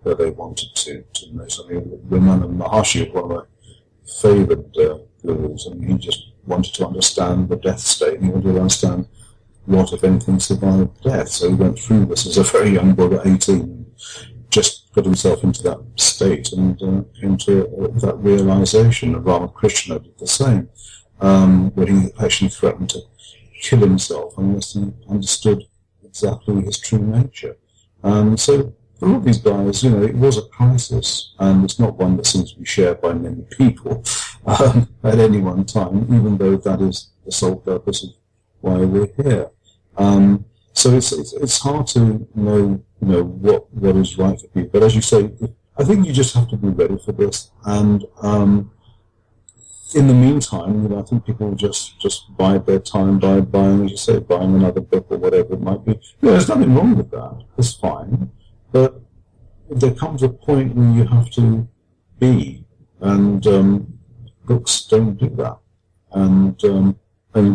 that they wanted to know something. Ramana Maharshi was one of my favourite gurus, and he just wanted to understand the death state. He wanted to understand what, if anything, survived death. So he went through this as a very young boy at 18, just got himself into that state and came to that realization. And Ramakrishna did the same, where he actually threatened to kill himself unless he understood exactly his true nature. So for all these guys, it was a crisis, and it's not one that seems to be shared by many people at any one time, even though that is the sole purpose of why we're here. So it's hard to know what is right for people. But as you say, I think you just have to be ready for this. And in the meantime, I think people just bide their time by buying, as you say, buying another book or whatever it might be. There's nothing wrong with that. It's fine. But there comes a point where you have to be, and books don't do that. And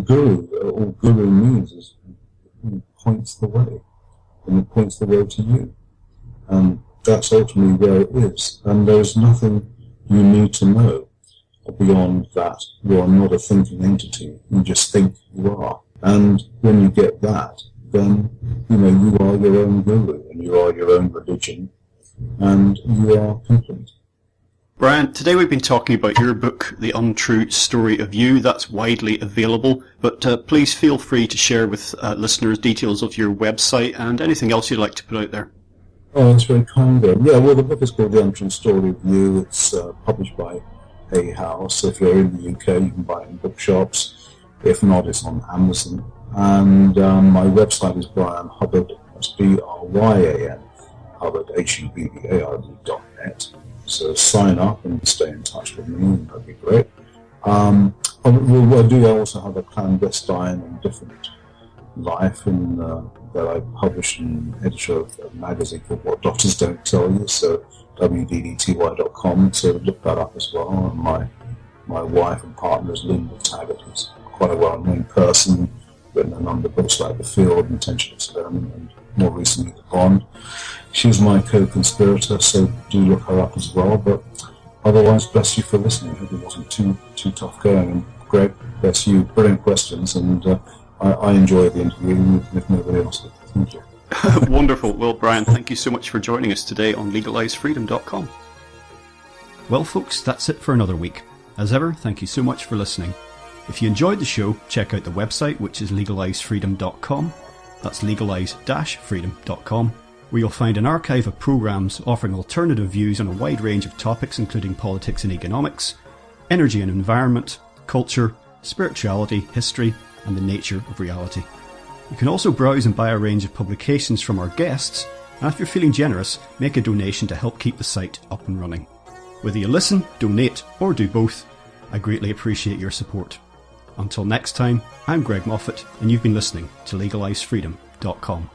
guru, all guru means is he points the way, and he points the way to you. And that's ultimately where it is. And there's nothing you need to know beyond that. You are not a thinking entity. You just think you are. And when you get that, then, you are your own guru and you are your own religion and you are complete. Bryan, today we've been talking about your book, The Untrue Story of You. That's widely available, but please feel free to share with listeners details of your website and anything else you'd like to put out there. Oh, that's very kind of you. Yeah, well, the book is called The Untrue Story of You. It's published by Hay House. If you're in the UK, you can buy it in bookshops. If not, it's on Amazon. And my website is Bryan Hubbard, that's Bryan, Hubbard, HUBBARD.net. So sign up and stay in touch with me, and that'd be great. I do also have a clandestine and different life that I publish in editor of a magazine called What Doctors Don't Tell You, so wddty.com, so look that up as well. And my wife and partner is Linda Taggart, who's quite a well-known person, written a number of books like The Field, Intentional Experiment, and more recently The Bond. She's my co-conspirator, so do look her up as well. But otherwise, bless you for listening. I hope it wasn't too tough going. And Greg, bless you. Brilliant questions, and I enjoyed the interview, if nobody else did. Thank you. Wonderful. Well, Bryan, thank you so much for joining us today on LegalizeFreedom.com. Well, folks, that's it for another week. As ever, thank you so much for listening. If you enjoyed the show, check out the website, which is LegalizeFreedom.com. That's legalize-freedom.com, where you'll find an archive of programmes offering alternative views on a wide range of topics, including politics and economics, energy and environment, culture, spirituality, history, and the nature of reality. You can also browse and buy a range of publications from our guests, and if you're feeling generous, make a donation to help keep the site up and running. Whether you listen, donate, or do both, I greatly appreciate your support. Until next time, I'm Greg Moffat, and you've been listening to LegalizeFreedom.com.